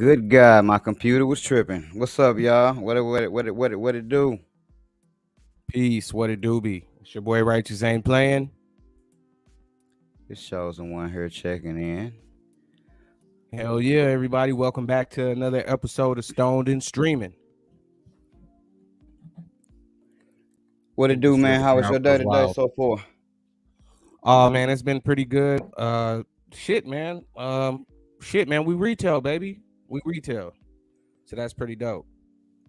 Good guy. My computer was tripping. What's up, y'all? What it do? Peace, what it do be? It's your boy Righteous ain't playing. This show's the one here checking in. Hell yeah, everybody. Welcome back to another episode of Stoned and Streaming. What it do, man? How was your day Goes today wild. so far? Oh man, it's been pretty good. Shit, man. We retail, baby. We retail. So that's pretty dope.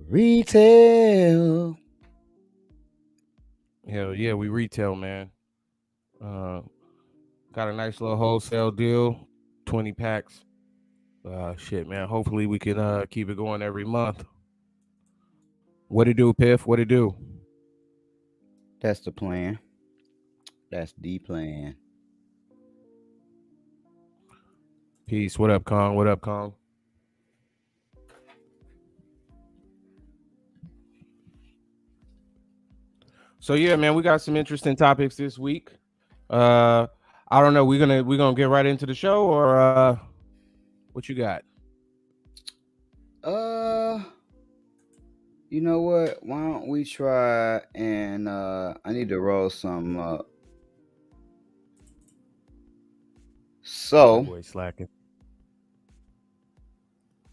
Retail. Hell yeah, we retail, man. Uh got a nice little wholesale deal, 20 packs. Shit, man. Hopefully we can keep it going every month. What it do, Piff? What it do? That's the plan. That's the plan. Peace. What up, Kong? What up, Kong? So yeah, man, we got some interesting topics this week. I don't know. We're gonna get right into the show, or what you got? Uh, you know what? Why don't we try and I need to roll some up. So, Boy, slacking.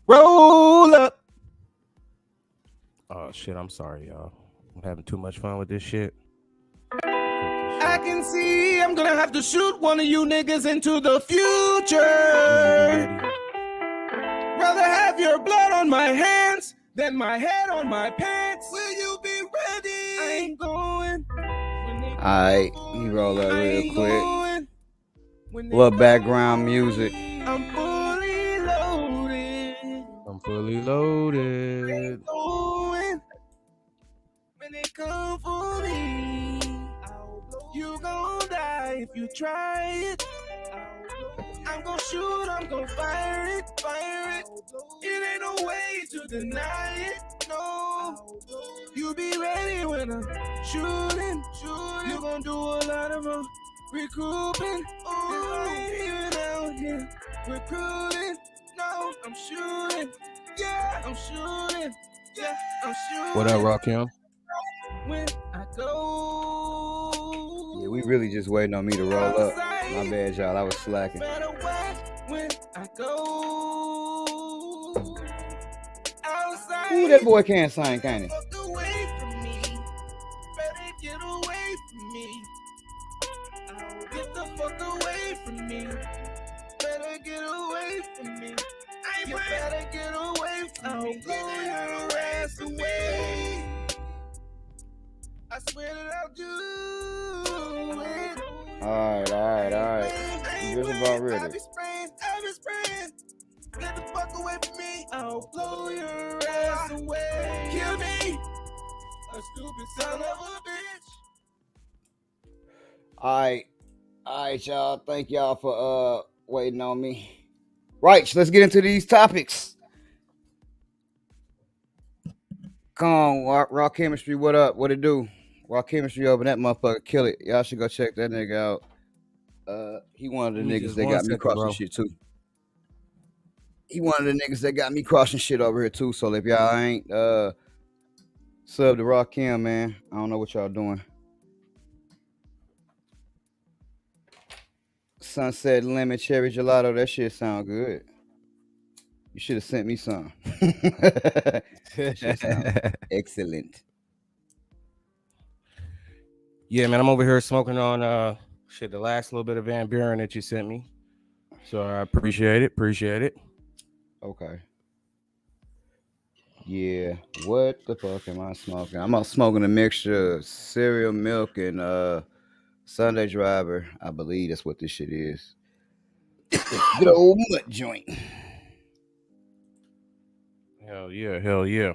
Roll up. Oh shit! I'm sorry, y'all. I'm having too much fun with this shit. I can see I'm gonna have to shoot one of you niggas into the future. Rather have your blood on my hands than my head on my pants. Will you be ready? I ain't going. alright, he roll up real quick. Little background music. I'm fully loaded. I'm fully loaded. When they come for me, you gon' die if you try it. I'm gon' shoot, I'm gon' fire it. It ain't no way to deny it, no. You be ready when I'm shooting. You gon' do a lot of recouping. Even out here recruiting. No, I'm shooting. Yeah, I'm shooting. Yeah, I'm shooting. What up, Rakim? When I go. Yeah, we really just waiting on me to roll up. My bad, y'all. I was slacking. When I go. Ooh, that boy can't sing, can he? Get away from me. Better get away from me. Get the fuck away from me. Better get away from me. You better get away from me. I'll blow your ass away. I swear that I'll do it. Alright. You just about ready. I'll be spraying. Get the fuck away from me. I'll blow your ass away. Kill me. A stupid son of a bitch. Alright, y'all. Thank y'all for waiting on me. Right, let's get into these topics. Come on, raw chemistry. What up? What it do? Raw chemistry over that motherfucker. Kill it. Y'all should go check that nigga out. He one of the niggas that got me crossing shit too. He one of the niggas that got me crossing shit over here too. So if y'all ain't sub to Raw Kim, man, I don't know what y'all doing. Sunset lemon cherry gelato. That shit sound good. You should have sent me some. Shit sound excellent. Yeah, man, I'm over here smoking on the last little bit of Van Buren that you sent me. So I appreciate it. Okay. Yeah. What the fuck am I smoking? I'm smoking a mixture of cereal milk and Sunday Driver. I believe that's what this shit is. Good old mutt joint. Hell yeah.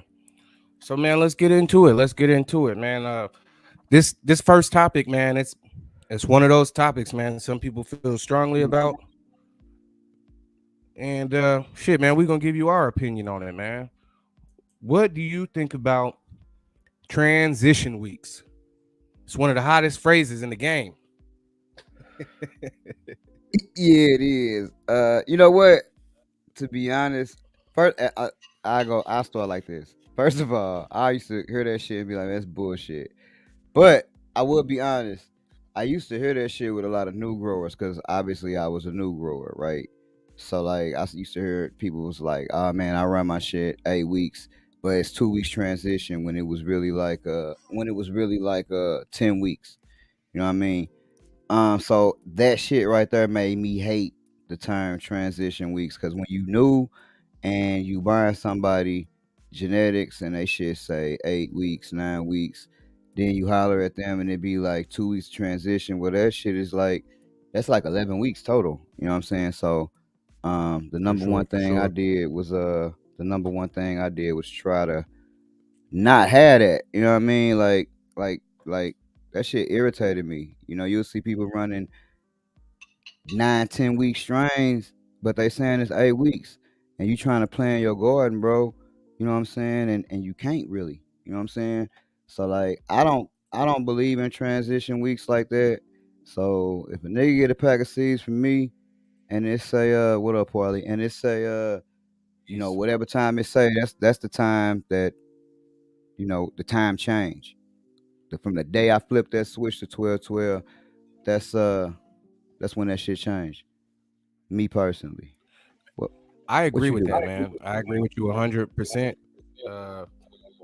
So man, let's get into it, man. This first topic, man, it's one of those topics, man, some people feel strongly about. And shit, man, we're gonna give you our opinion on it, man. What do you think about transition weeks? It's one of the hottest phrases in the game. Yeah, it is. You know what? To be honest, first I start like this. First of all, I used to hear that shit and be like, that's bullshit. But I will be honest. I used to hear that shit with a lot of new growers because obviously I was a new grower, right? So like used to hear people was like, "Oh man, I run my shit 8 weeks, but it's 2 weeks transition when it was really like 10 weeks." You know what I mean? So that shit right there made me hate the term transition weeks because when you new and you buying somebody genetics and they shit say 8 weeks, 9 weeks, then you holler at them and it be like 2 weeks transition. Well, that shit is like that's like 11 weeks total. You know what I'm saying? So the For number sure, one for thing I sure. did was try to not have that. You know what I mean? Like that shit irritated me. You know, you'll see people running 9, 10 week strains, but they saying it's 8 weeks, and you trying to plan your garden, bro. You know what I'm saying? And you can't really. You know what I'm saying? So like, I don't believe in transition weeks like that. So if a nigga get a pack of seeds from me, and it say what up, Paulie, and it say Peace. whatever time it say, that's the time that the time change. From the day I flipped that switch to 12/12, that's uh that's when that shit changed. Me personally. What I what agree you with do? that, man. I agree with you 100%. Uh,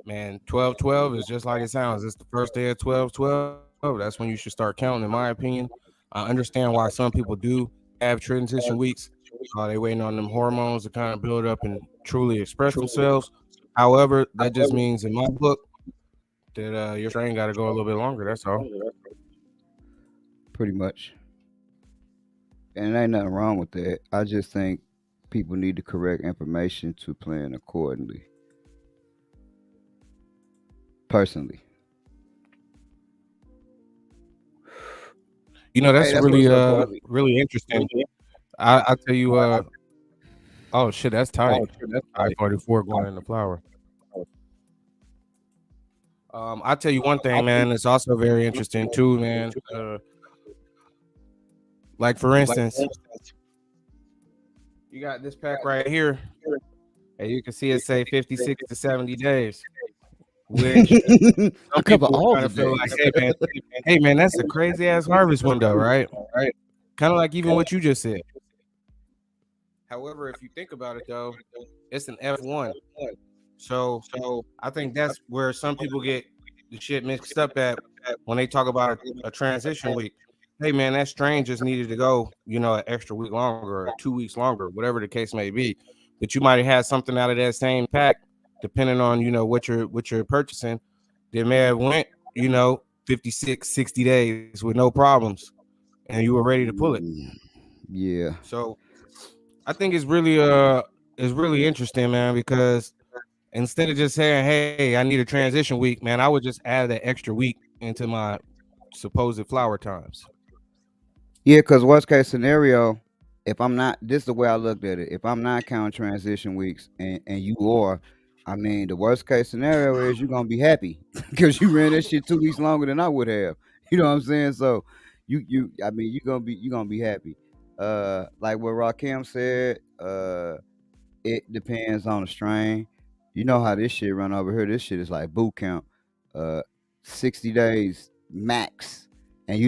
man, 12/12 is just like it sounds. It's the first day of 12/12. That's when you should start counting, in my opinion. I understand why some people do have transition weeks. They waiting on them hormones to kind of build up and truly express themselves. However, that just means in my book that your strain got to go a little bit longer. That's all. Pretty much. And ain't nothing wrong with that. I just think people need the correct information to plan accordingly. Personally. You know, Hey, that's that's what's really up, Paulie. really interesting. I tell you, oh shit, that's tight. I-44 going in the flower. I tell you one thing, man. It's also very interesting too, man. Like for instance, you got this pack right here, and you can see it say 56 to 70 days, which I some cover people all kind the of feel like, days. hey man, that's a crazy ass harvest window, right? Kind of like even what you just said. However, if you think about it though, it's an F1. So I think that's where some people get the shit mixed up at when they talk about a transition week. Hey man, that strain just needed to go, an extra week longer or 2 weeks longer, whatever the case may be. But you might have had something out of that same pack, depending on what you're purchasing. They may have went, 56, 60 days with no problems, and you were ready to pull it. Yeah. So I think it's really interesting, man, because instead of just saying, "Hey, I need a transition week," man, I would just add that extra week into my supposed flower times. Yeah, because worst case scenario, if I'm not, this is the way I looked at it. If I'm not counting transition weeks and you are, I mean, the worst case scenario is you're gonna be happy because you ran that shit 2 weeks longer than I would have. You know what I'm saying? So I mean, you're gonna be happy. Like what Rakim said, it depends on the strain. You know how this shit run over here. This shit is like boot camp. Uh 60 days max. And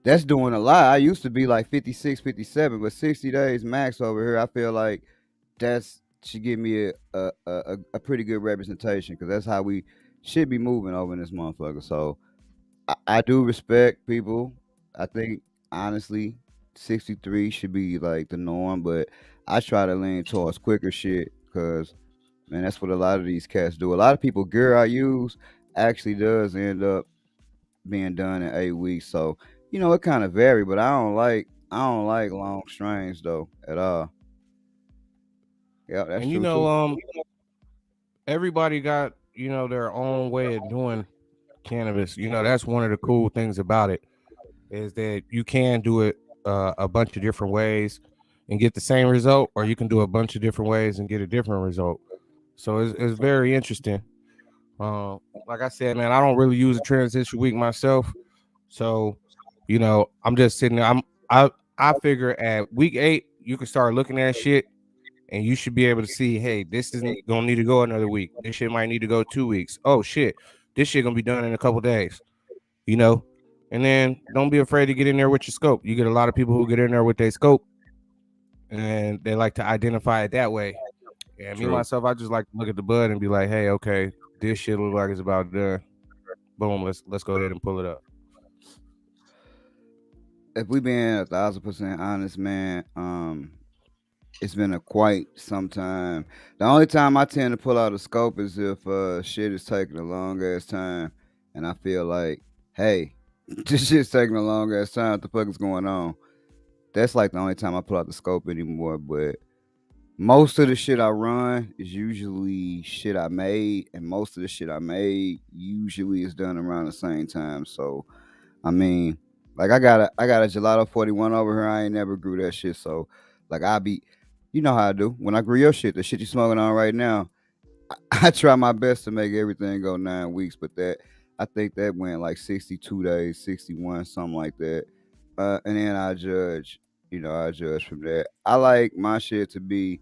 that's doing a lot. I used to be like 56, 57, but 60 days max over here. I feel like that's should give me a pretty good representation because that's how we should be moving over in this motherfucker. So I do respect people. I think honestly, 63 should be like the norm, but I try to lean towards quicker shit because man, that's what a lot of these cats do. A lot of people gear I use actually does end up being done in 8 weeks. So it kind of vary, but I don't like long strains though at all. Yeah, that's And true too. everybody got their own way of doing cannabis. That's one of the cool things about it is that you can do it a bunch of different ways and get the same result, or you can do a bunch of different ways and get a different result. So it's very interesting. Like I said, man, I don't really use a transition week myself. So, I'm just sitting there. I figure at week 8, you can start looking at shit and you should be able to see, hey, this isn't gonna need to go another week. This shit might need to go 2 weeks. Oh shit, this shit gonna be done in a couple days. You know, and then don't be afraid to get in there with your scope. You get a lot of people who get in there with their scope, and they like to identify it that way. And me myself, I just like to look at the bud and be like, hey, okay, this shit look like it's about done. Boom, let's go ahead and pull it up. If we being 1,000% honest, man, it's been a quite some time. The only time I tend to pull out a scope is if shit is taking a long ass time, and I feel like, hey, this shit's taking a long ass time. What the fuck is going on? That's like the only time I pull out the scope anymore. But most of the shit I run is usually shit I made, and most of the shit I made usually is done around the same time. So I mean, like I got a gelato 41 over here. I ain't never grew that shit. So like you know how I do. When I grew your shit, the shit you smoking on right now, I try my best to make everything go 9 weeks, but I think that went like 62 days, 61, something like that. And then I judge from that. I like my shit to be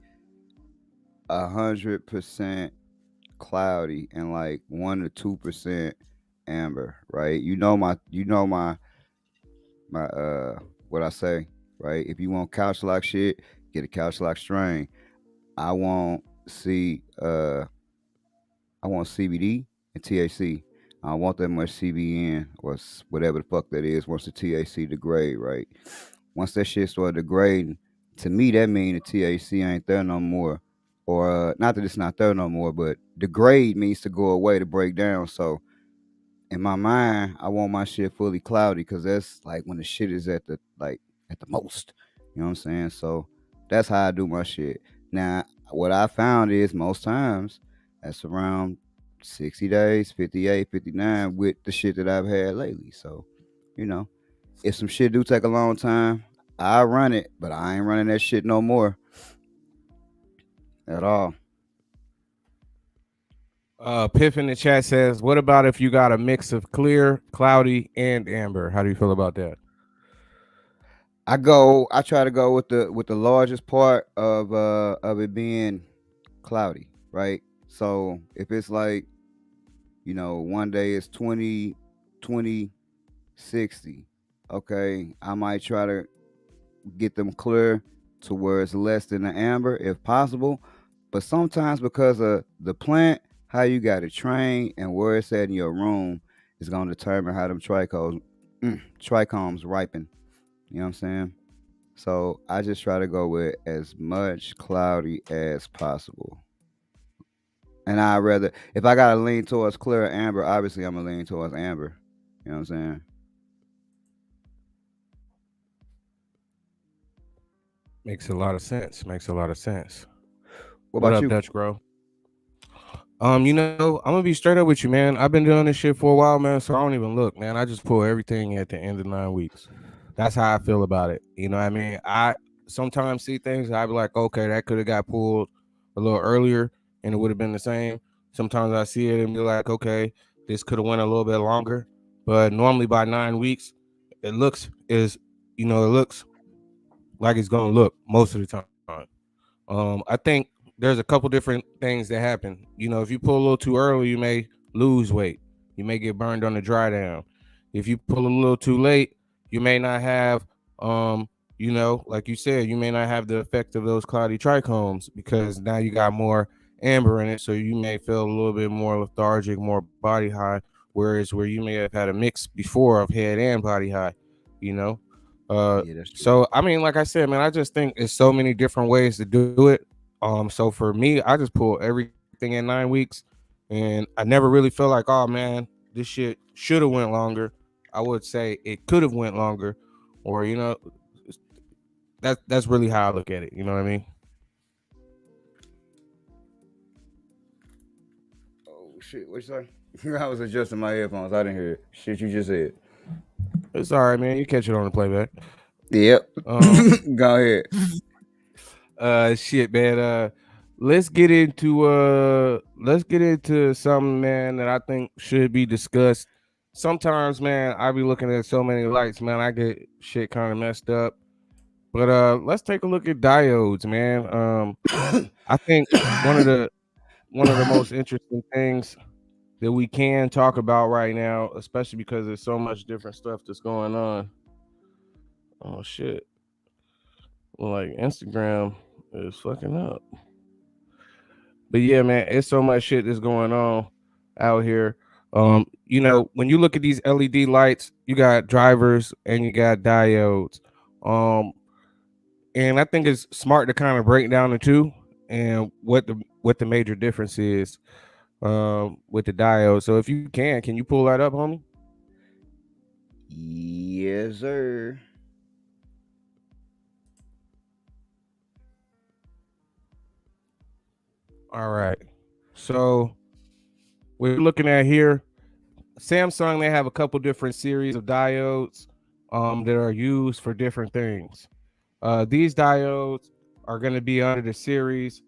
100% cloudy and like 1 to 2% amber, right? You know my what I say, right? If you want couch lock shit, get a couch lock strain. I want see I want CBD and THC. I don't want that much CBN or whatever the fuck that is once the THC degrade, right? Once that shit start degrading, to me that mean the THC ain't there no more. Or not that it's not there no more, but degrade means to go away, to break down. So in my mind, I want my shit fully cloudy because that's like when the shit is at the most. You know what I'm saying? So that's how I do my shit. Now, what I found is most times that's around 60 days, 58, 59 with the shit that I've had lately. So, you know, if some shit do take a long time, I run it, but I ain't running that shit no more at all. Piff in the chat says, what about if you got a mix of clear, cloudy, and amber? How do you feel about that? I try to go with the largest part of it being cloudy, right? So if it's like, one day it's 20, 20, 60, okay, I might try to get them clear to where it's less than the amber if possible. But sometimes because of the plant, how you got it trained and where it's at in your room is gonna determine how them trichomes ripen. You know what I'm saying? So I just try to go with as much cloudy as possible. And I rather, if I gotta lean towards clear or amber, obviously I'm gonna lean towards amber. You know what I'm saying? Makes a lot of sense. Makes a lot of sense. What What about up, you? Dutch bro? I'm gonna be straight up with you, man. I've been doing this shit for a while, man. So I don't even look, man. I just pull everything at the end of 9 weeks. That's how I feel about it. You know what I mean? I sometimes see things I be like, okay, that could have got pulled a little earlier and it would have been the same. Sometimes I see it and be like, okay, this could have went a little bit longer. But normally by 9 weeks, it looks is it looks like it's gonna look most of the time. I think there's a couple different things that happen. If you pull a little too early, you may lose weight. You may get burned on the dry down. If you pull a little too late, you may not have, like you said, you may not have the effect of those cloudy trichomes because now you got more amber in it. So you may feel a little bit more lethargic, more body high. Whereas where you may have had a mix before of head and body high, you know. Yeah, that's true. So I mean, like I said, man, I just think there's so many different ways to do it. So for me, I just pull everything in 9 weeks, and I never really feel like, oh man, this shit should have went longer. I would say it could have went longer, or that's really how I look at it. You know what I mean? Oh shit, what you say? I was adjusting my headphones. I didn't hear shit you just said. It's all right, man. You catch it on the playback. Yep. Um, Go ahead. shit, man. Let's get into something, man, that I think should be discussed. Sometimes, man, I be looking at so many lights, man. I get shit kind of messed up. But let's take a look at diodes, man. I think one of the most interesting things that we can talk about right now, especially because there's so much different stuff that's going on. Oh shit. Well, like Instagram is fucking up. But yeah, man, it's so much shit that's going on out here. When you look at these LED lights, you got drivers and you got diodes. Um, and I think it's smart to kind of break down the two and what the major difference is with the diode. So if you can you pull that up, homie? Yes, sir. All right. So we're looking at here, Samsung, they have a couple different series of diodes that are used for different things. These diodes are going to be under the series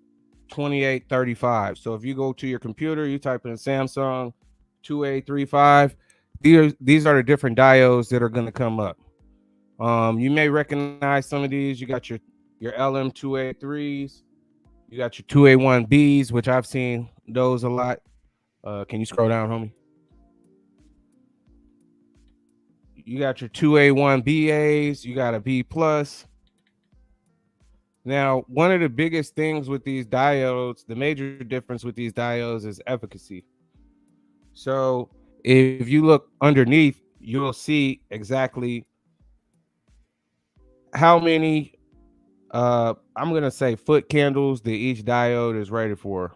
2835. So if you go to your computer, you type in Samsung 2835, these are the different diodes that are going to come up. You may recognize some of these. You got your LM283s, you got your 2A1Bs, which I've seen those a lot. Can you scroll down, homie? You got your 2A1BAs, you got a B plus. Now, one of the biggest things with these diodes, the major difference with these diodes is efficacy. So if you look underneath, you'll see exactly how many I'm gonna say foot candles that each diode is rated for.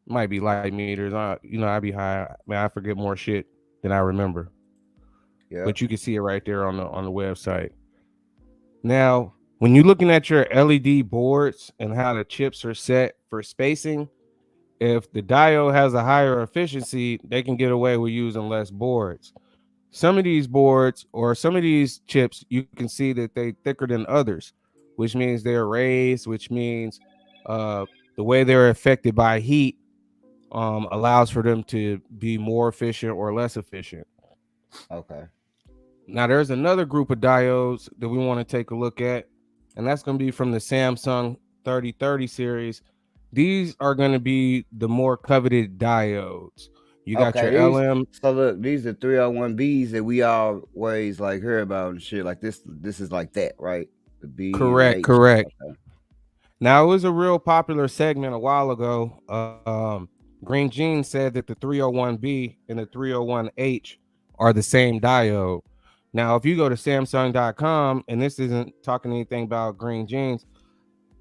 Might be light meters. I'd be high. Man, I forget more shit than I remember. Yeah. But you can see it right there on the website. Now, when you're looking at your LED boards and how the chips are set for spacing, if the diode has a higher efficiency, they can get away with using less boards. Some of these boards or some of these chips, you can see that they're thicker than others, which means they're raised, which means the way they're affected by heat allows for them to be more efficient or less efficient. Okay. Now, there's another group of diodes that we want to take a look at, and that's going to be from the Samsung 3030 series. These are going to be the more coveted diodes. You got your LM. So look, these are 301Bs that we always like hear about and shit. Like this is like that, right? The B and the Correct, H. correct. Okay. Now, it was a real popular segment a while ago. Green Jeans said that the 301B and the 301H are the same diode. Now, if you go to Samsung.com, and this isn't talking anything about Green Jeans,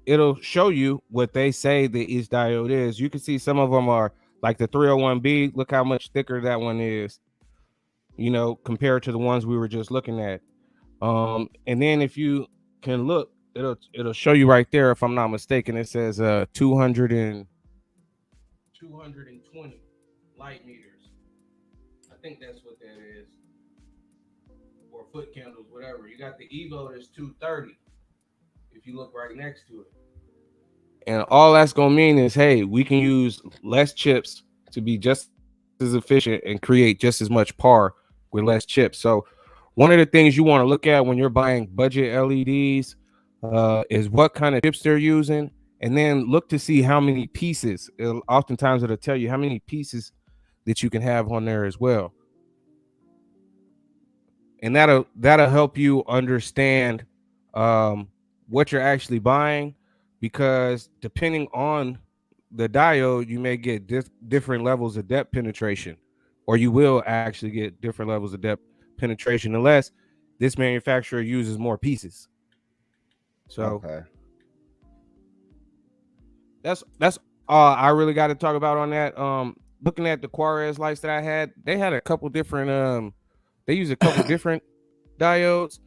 it'll show you what they say that each diode is. You can see some of them are like the 301B. Look how much thicker that one is, compared to the ones we were just looking at. And then if you can look, it'll show you right there. If I'm not mistaken, it says 220 light meters. I think that's what that is. Or foot candles, whatever. You got the Evo that's 230. If you look right next to it. And all that's gonna mean is, hey, we can use less chips to be just as efficient and create just as much par with less chips. So one of the things you want to look at when you're buying budget LEDs is what kind of chips they're using, and then look to see how many pieces. Oftentimes it'll tell you how many pieces that you can have on there as well, and that'll help you understand what you're actually buying, because depending on the diode, you may get different levels of depth penetration, or you will actually get different levels of depth penetration unless this manufacturer uses more pieces. So okay. That's all I really got to talk about on that. Looking at the Juarez lights that I had, they had a couple different they use a couple different diodes,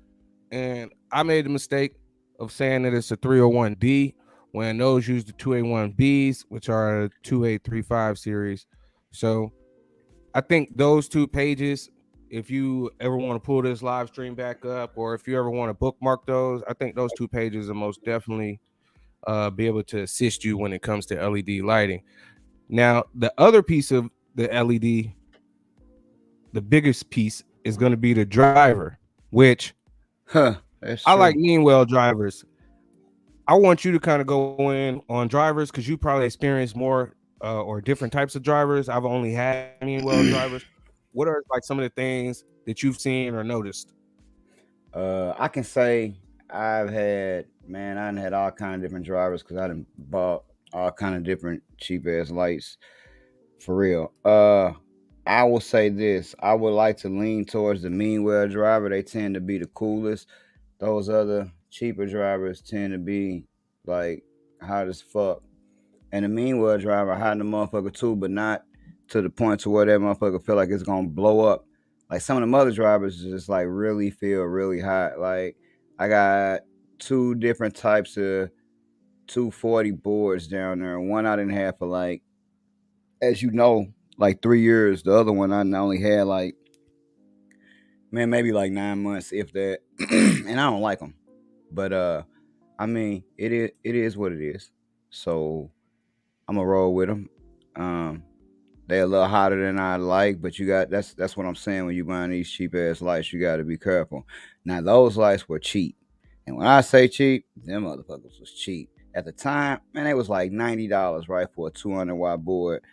and I made the mistake of saying that it's a 301D when those use the 2A1Bs, which are a 2835 series. So I think those two pages, if you ever want to pull this live stream back up, or if you ever want to bookmark those, I think those two pages are most definitely be able to assist you when it comes to LED lighting. Now, the other piece of the LED, the biggest piece, is going to be the driver, which That That's I like true. mean well drivers. I want you to kind of go in on drivers because you probably experienced more or different types of drivers. I've only had mean well drivers. What are like some of the things that you've seen or noticed? I can say I done had all kind of different drivers because I done bought all kind of different cheap ass lights for real. I will say this: I would like to lean towards the mean well driver. They tend to be the coolest. Those other cheaper drivers tend to be like hot as fuck. And the mean well driver hot in the motherfucker too, but not to the point to where that motherfucker feel like it's gonna blow up. Like some of the other drivers just like really feel really hot. Like I got two different types of 240 boards down there. One I didn't have for like, as you know, like 3 years. The other one I only had like, man, maybe like 9 months, if that. And I don't like them, but I mean, it is what it is. So I'm gonna roll with them. Um, they're a little hotter than I like, but you got that's what I'm saying. When you buying these cheap ass lights, you got to be careful. Now those lights were cheap, and when I say cheap, them motherfuckers was cheap at the time. Man, it was like $90, right, for a 200-watt board.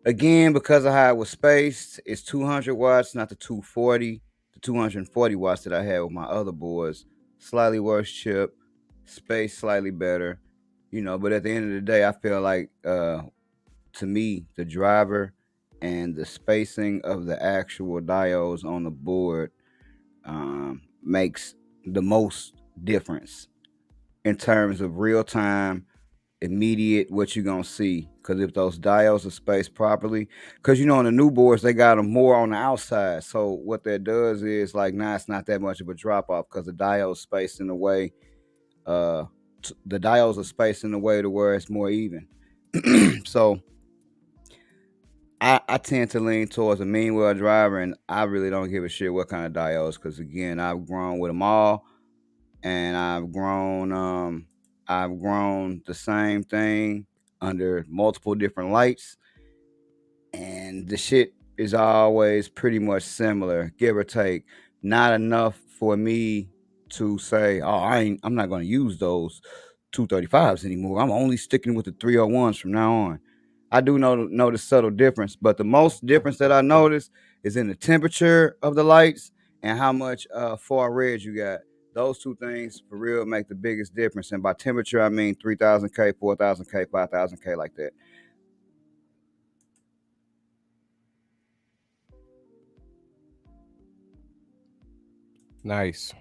Again, because of how it was spaced, it's 200 watts, not the 240. The 240 watts that I had with my other boards, slightly worse chip, space slightly better. But at the end of the day, I feel like to me, the driver and the spacing of the actual diodes on the board makes the most difference in terms of real time, immediate, what you're gonna see. Because if those diodes are spaced properly, because on the new boards they got them more on the outside. So what that does is like now it's not that much of a drop off because the diodes spaced in a way. The diodes are spaced in a way to where it's more even. So I tend to lean towards a mean well driver, and I really don't give a shit what kind of diodes, because again, I've grown with them all, and I've grown the same thing under multiple different lights, and the shit is always pretty much similar, give or take. Not enough for me to say, oh, I'm not going to use those 235s anymore. I'm only sticking with the 301s from now on. I do know the subtle difference, but the most difference that I notice is in the temperature of the lights and how much far red you got. Those two things for real make the biggest difference. And by temperature, I mean 3000K, 4000K, 5000K, like that. Nice.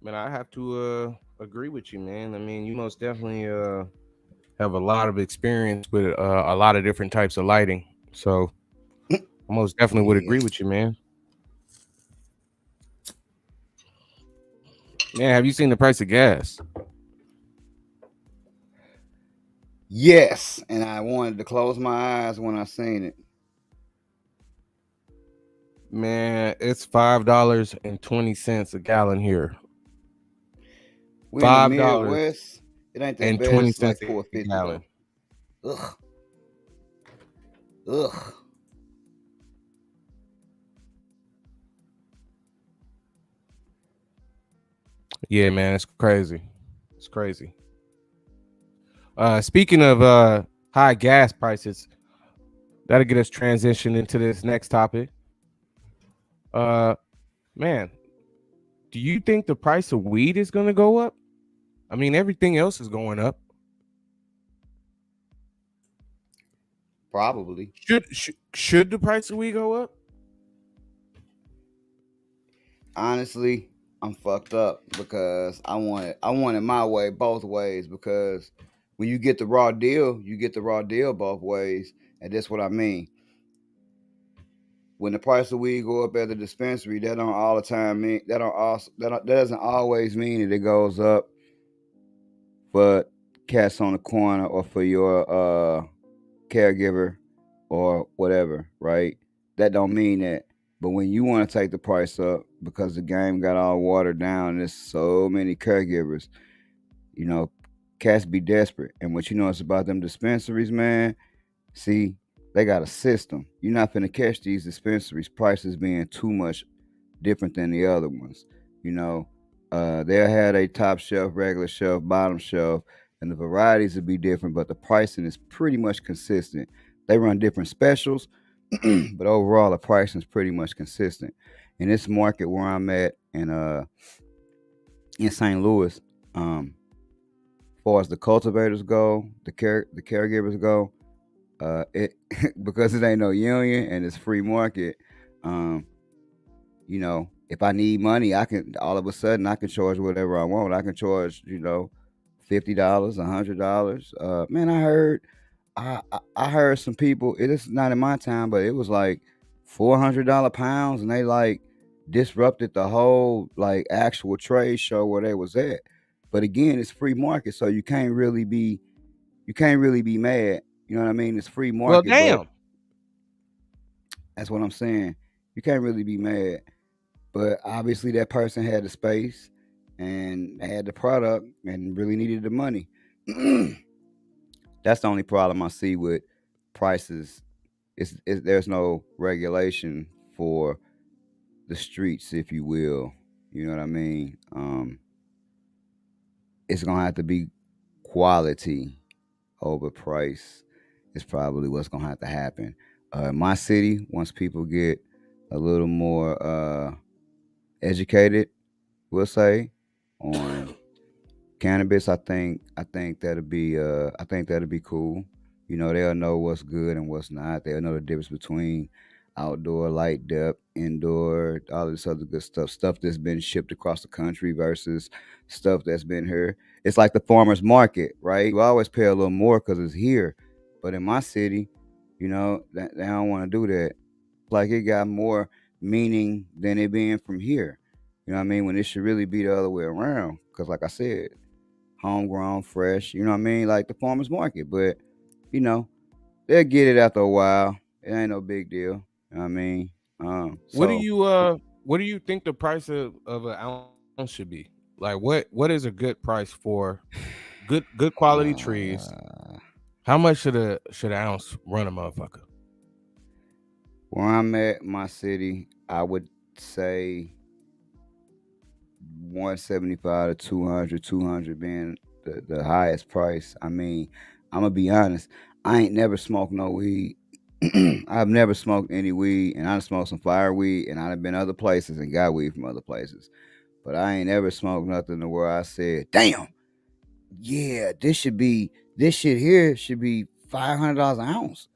Man, I have to agree with you, man. I mean, you most definitely have a lot of experience with a lot of different types of lighting. So I most definitely would Yeah. agree with you, man. Man, have you seen the price of gas? Yes, and I wanted to close my eyes when I seen it. Man, it's $5.20 a gallon here. We in the Five dollars Midwest. It ain't that and bad. twenty It's like cents a 450 gallon. though. Ugh, ugh. Yeah, man, it's crazy. It's crazy. Speaking of high gas prices, that'll get us transitioned into this next topic. Uh, man, do you think the price of weed is going to go up? I mean, everything else is going up. Probably. Should the price of weed go up? Honestly, I'm fucked up because I want it my way both ways, because when you get the raw deal, you get the raw deal both ways, and that's what I mean. When the price of weed go up at the dispensary, that don't all the time mean that doesn't always mean that it goes up for cats on the corner or for your caregiver or whatever, right? That don't mean that. But when you want to take the price up because the game got all watered down, and there's so many caregivers, you know, cats be desperate. And what you know it's about them dispensaries, man. See, they got a system. You're not finna catch these dispensaries prices being too much, different than the other ones. You know, they'll have a top shelf, regular shelf, bottom shelf, and the varieties will be different, but the pricing is pretty much consistent. They run different specials, but overall the pricing is pretty much consistent. In this market where I'm at in St. Louis, as far as the cultivators go, the caregivers go, it because it ain't no union and it's free market. Um, if I need money, I can all of a sudden I can charge whatever I want. I can charge, $50, $100. Man, I heard some people. It is not in my time, but it was like $400 pounds, and they like disrupted the whole like actual trade show where they was at. But again, it's free market, so you can't really be mad. You know what I mean? It's free Well, market, but damn. that's what I'm saying. You can't really be mad. But obviously, that person had the space and had the product and really needed the money. That's the only problem I see with prices. Is there's no regulation for the streets, if you will. You know what I mean? It's gonna have to be quality over price. Is probably what's gonna have to happen. In my city, once people get a little more educated, we'll say, on cannabis, I think that'll be cool. They'll know what's good and what's not. They'll know the difference between outdoor, light depth, indoor, all this other good stuff that's been shipped across the country versus stuff that's been here. It's like the farmers market, right? You always pay a little more because it's here, but in my city, they don't want to do that. Like it got more meaning than it being from here. You know what I mean? When it should really be the other way around. Because, like I said, homegrown, fresh. You know what I mean? Like the farmers market. But you know, they'll get it after a while. It ain't no big deal. You know what I mean? What do So you what do you think the price of an ounce should be? Like what is a good price for good quality trees? uh, How much should an ounce run a motherfucker? where I'm at, my city, I would say 175 to 200, 200 being the highest price. I mean, I'm gonna be honest. I ain't never smoked no weed. I've never smoked any weed, and I done smoked some fire weed, and I've been other places and got weed from other places. But I ain't ever smoked nothing to where I said, "Damn, yeah, this shit here should be $500 an ounce."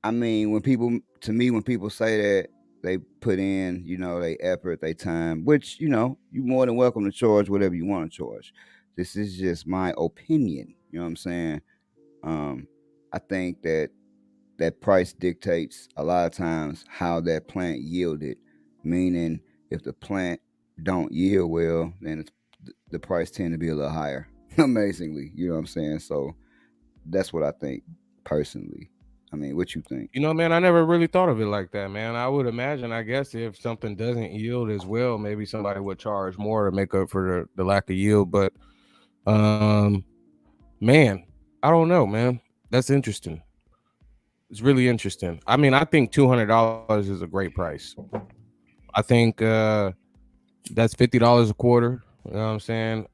I mean, when people say that, they put in, they effort, they time, which, you more than welcome to charge whatever you want to charge. This is just my opinion. You know what I'm saying? Um, I think that price dictates a lot of times how that plant yielded. Meaning, if the plant don't yield well, then the price tend to be a little higher. Amazingly, you know what I'm saying? So that's what I think personally. I mean, what you think? Man, I never really thought of it like that, man. I would imagine, I guess, if something doesn't yield as well, maybe somebody would charge more to make up for the lack of yield. But um, man, I don't know, man. That's interesting. It's really interesting. I mean, I think $200 is a great price. I think that's $50 a quarter. You know what I'm saying?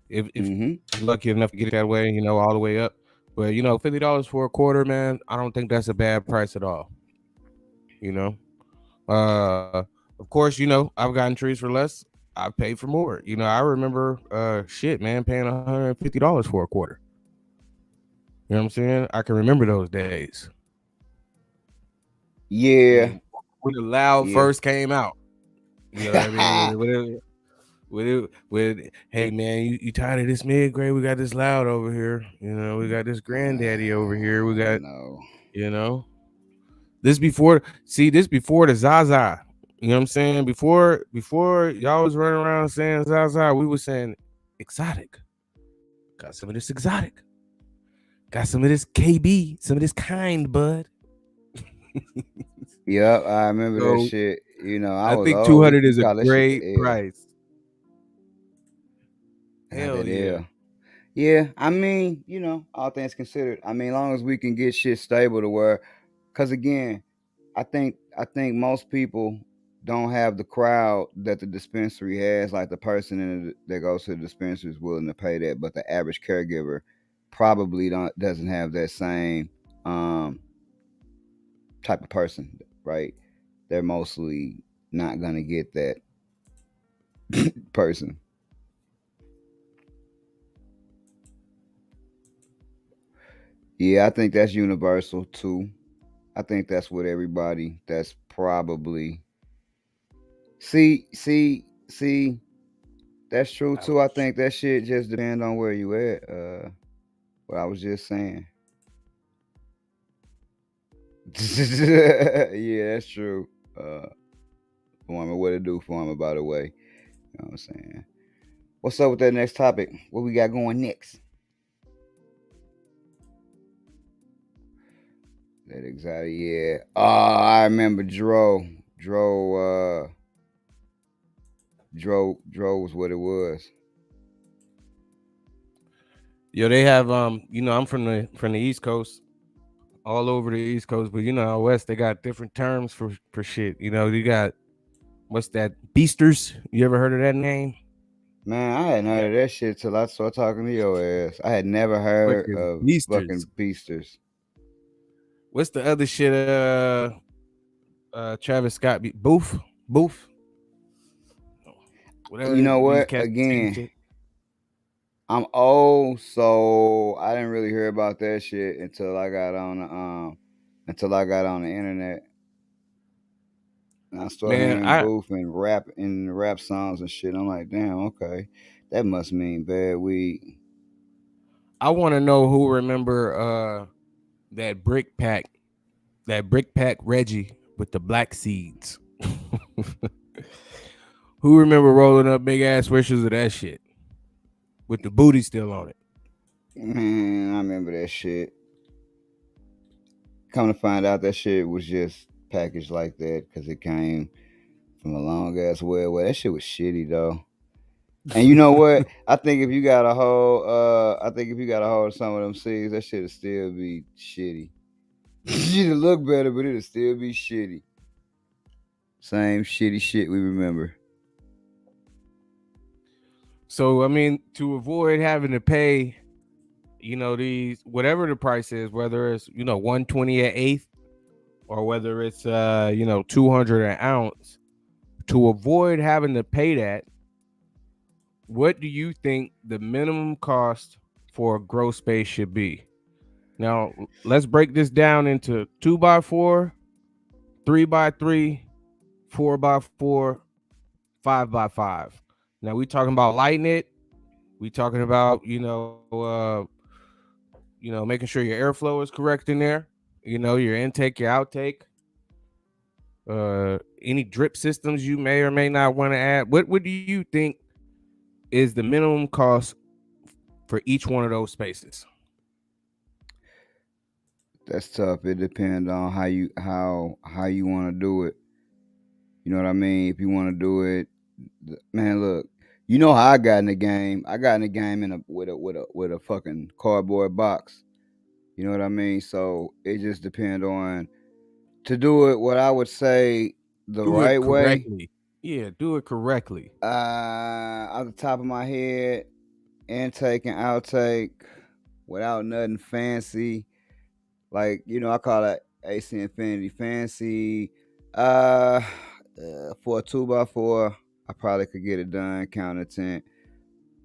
If Mm-hmm. you're lucky enough to get it that way, all the way up. But $50 for a quarter, man, I don't think that's a bad price at all. You know, of course, I've gotten trees for less. I paid for more. I remember, shit, man, paying $150 for a quarter. You know what I'm saying? I can remember those days. Yeah. When the loud Yeah. first came out. You know what I mean? Hey man, you tired of this mid grade? We got this loud over here. We got this granddaddy over here. We got, No. this before the Zaza. You know what I'm saying? Before y'all was running around saying Zaza, we was saying exotic. Got some of this exotic. Got some of this KB, some of this kind bud. Yep, I remember that So shit. I I was think old. We 200 is a call that shit great the L. price. Hell That yeah. L. Yeah, I mean, all things considered, I mean, as long as we can get shit stable to where, because again, I think most people. don't have the crowd that the dispensary has. Like the person that goes to the dispensary is willing to pay that, but the average caregiver probably doesn't have that same um, type of person, right? They're mostly not gonna get that person. Yeah, I think that's universal too. I think that's what everybody. That's probably see. That's true too. I think that shit just depend on where you at. What I was just saying. Yeah, that's true. Former, what it do, Former, by the way. You know what I'm saying? What's up with that next topic? What we got going next? That anxiety, yeah. Oh, I remember Dro. Dro was what it was. Yo, they have I'm from the East Coast, all over the East Coast, but out west they got different terms for shit. You got what's that? Beasters. You ever heard of that name? Man, I hadn't heard of that shit till I started talking to your ass. I had never heard Fucking of Beasters. fucking beasters. What's the other shit? Travis Scott Booth. Whatever You know these what? cats saying Again, shit. I'm old, so I didn't really hear about that shit until I got on the internet. And I started Man, hearing Booth and rap songs and shit. I'm like, damn, okay, that must mean bad weed. I want to know who remember that brick pack Reggie with the black seeds. Who remember rolling up big ass swishers of that shit with the booty still on it? Man, I remember that shit. Come to find out, that shit was just packaged like that because it came from a long ass well. That shit was shitty though. And you know what? I think if you got a hold of some of them seeds, that shit'll still be shitty. It'll look better, but it'll still be shitty. Same shitty shit we remember. So I mean, to avoid having to pay, these whatever the price is, whether it's 120 an eighth or whether it's 200 an ounce, to avoid having to pay that, what do you think the minimum cost for a grow space should be? Now, let's break this down into 2x4, 3x3, 4x4, 5x5. Now, we talking about lighting it. We talking about, making sure your airflow is correct in there. Your intake, your outtake. Any drip systems you may or may not want to add. What do you think is the minimum cost for each one of those spaces? That's tough. It depends on how you want to do it. You know what I mean? If you want to do it, man, look. You know how I got in the game. I got in the game with a fucking cardboard box. You know what I mean? So it just depends on to do it. What I would say the Do it right way. correctly. Yeah, do it correctly. Off the top of my head, intake and outtake, without nothing fancy. Like I call it AC Infinity fancy. For a 2x4, I probably could get it done counter tent.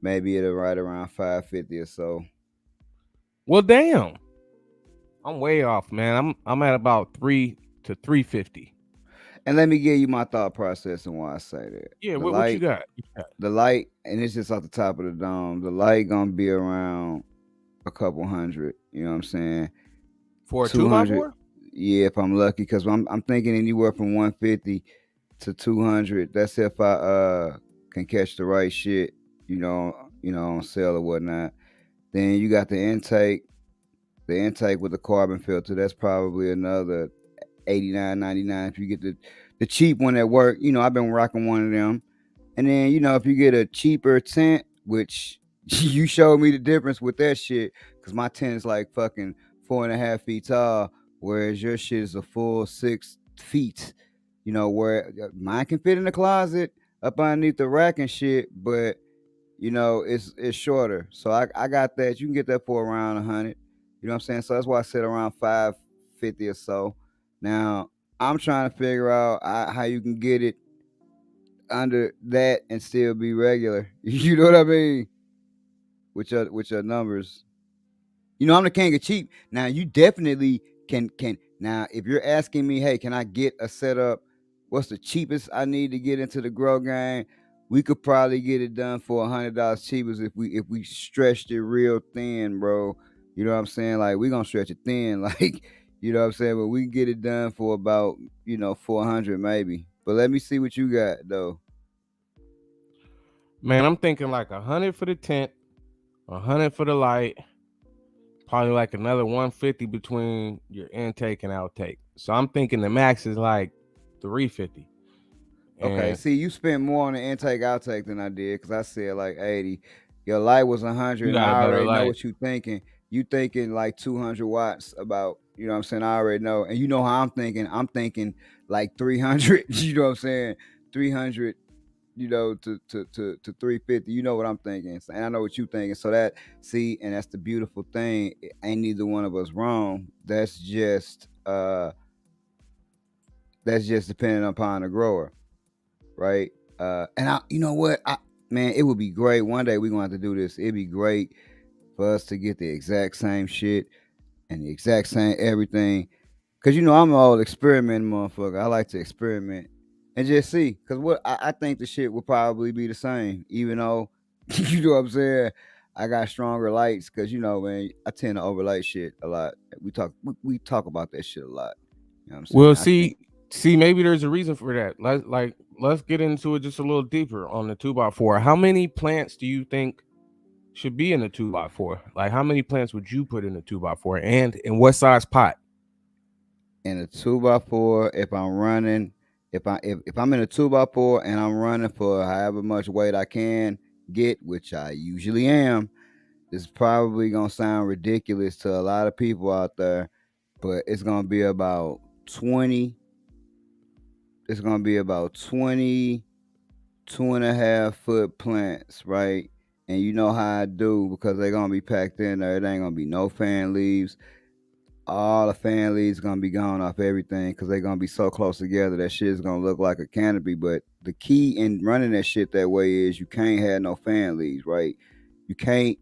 Maybe it'll right around 550 or so. Well, damn, I'm way off, man. I'm at about 3 to 350. And let me give you my thought process and why I say that. Yeah, what you got? The light, and it's just off the top of the dome. The light gonna be around a couple hundred. You know what I'm saying? For a 2x4? Yeah, if I'm lucky, because I'm thinking anywhere from 150 to 200. That's if I can catch the right shit. On sale or whatnot. Then you got the intake with the carbon filter. That's probably another 89.99 if you get the cheap one at work. I've been rocking one of them. And then if you get a cheaper tent, which you showed me the difference with that shit, because my tent is like fucking 4.5 feet tall, whereas your shit is a full 6 feet. you know, where mine can fit in the closet up underneath the rack and shit, but you know, it's shorter. So I got that. You can get that for around 100. You know what I'm saying? So that's why I said around 550 or so. Now I'm trying to figure out how you can get it under that and still be regular. You know what I mean? With your numbers. You know, I'm the king of cheap. Now you definitely can now if you're asking me, hey, can I get a setup? What's the cheapest I need to get into the grow game? We could probably get it done for $100 cheapest if we stretched it real thin, bro. You know what I'm saying? Like we gonna stretch it thin, like you know what I'm saying. But we can get it done for about 400 maybe. But let me see what you got though. Man, I'm thinking like 100 for the tent, 100 for the light, probably like another 150 between your intake and outtake. So I'm thinking the max is like 350. Okay, And see, you spent more on the intake outtake than I did because I said like 80. Your light was 100, you and got a I better already know light. what you thinking. You thinking like 200 watts about, you know what I'm saying? I already know. And you know how I'm thinking. I'm thinking like 300, you know what I'm saying? 300, to 350. You know what I'm thinking. And I know what you thinking. So and that's the beautiful thing. Ain't neither one of us wrong. That's just depending upon the grower, right? And you know what, man, it would be great. One day we're gonna have to do this. It'd be great for us to get the exact same shit and the exact same everything. Cause I'm an old experimenting motherfucker. I like to experiment and just see. Cause what I think the shit will probably be the same, even though you know what I'm saying. I got stronger lights, cause man, I tend to overlight shit a lot. We talk about that shit a lot. You know what I'm saying? Well, I think see, maybe there's a reason for that. Let's get into it just a little deeper on the 2x4. How many plants do you think should be in a 2x4? Like, how many plants would you put in a 2x4, and in what size pot? in a 2x4, if I'm running, if I'm in a 2x4 and I'm running for however much weight I can get, which I usually am, this is probably gonna sound ridiculous to a lot of people out there, but it's gonna be about 20. It's gonna be about 20 2.5 foot plants, right? And you know how I do because they're gonna be packed in there. It ain't gonna be no fan leaves. All the fan leaves gonna be gone off everything because they're gonna be so close together that shit is gonna look like a canopy. But the key in running that shit that way is you can't have no fan leaves, right? You can't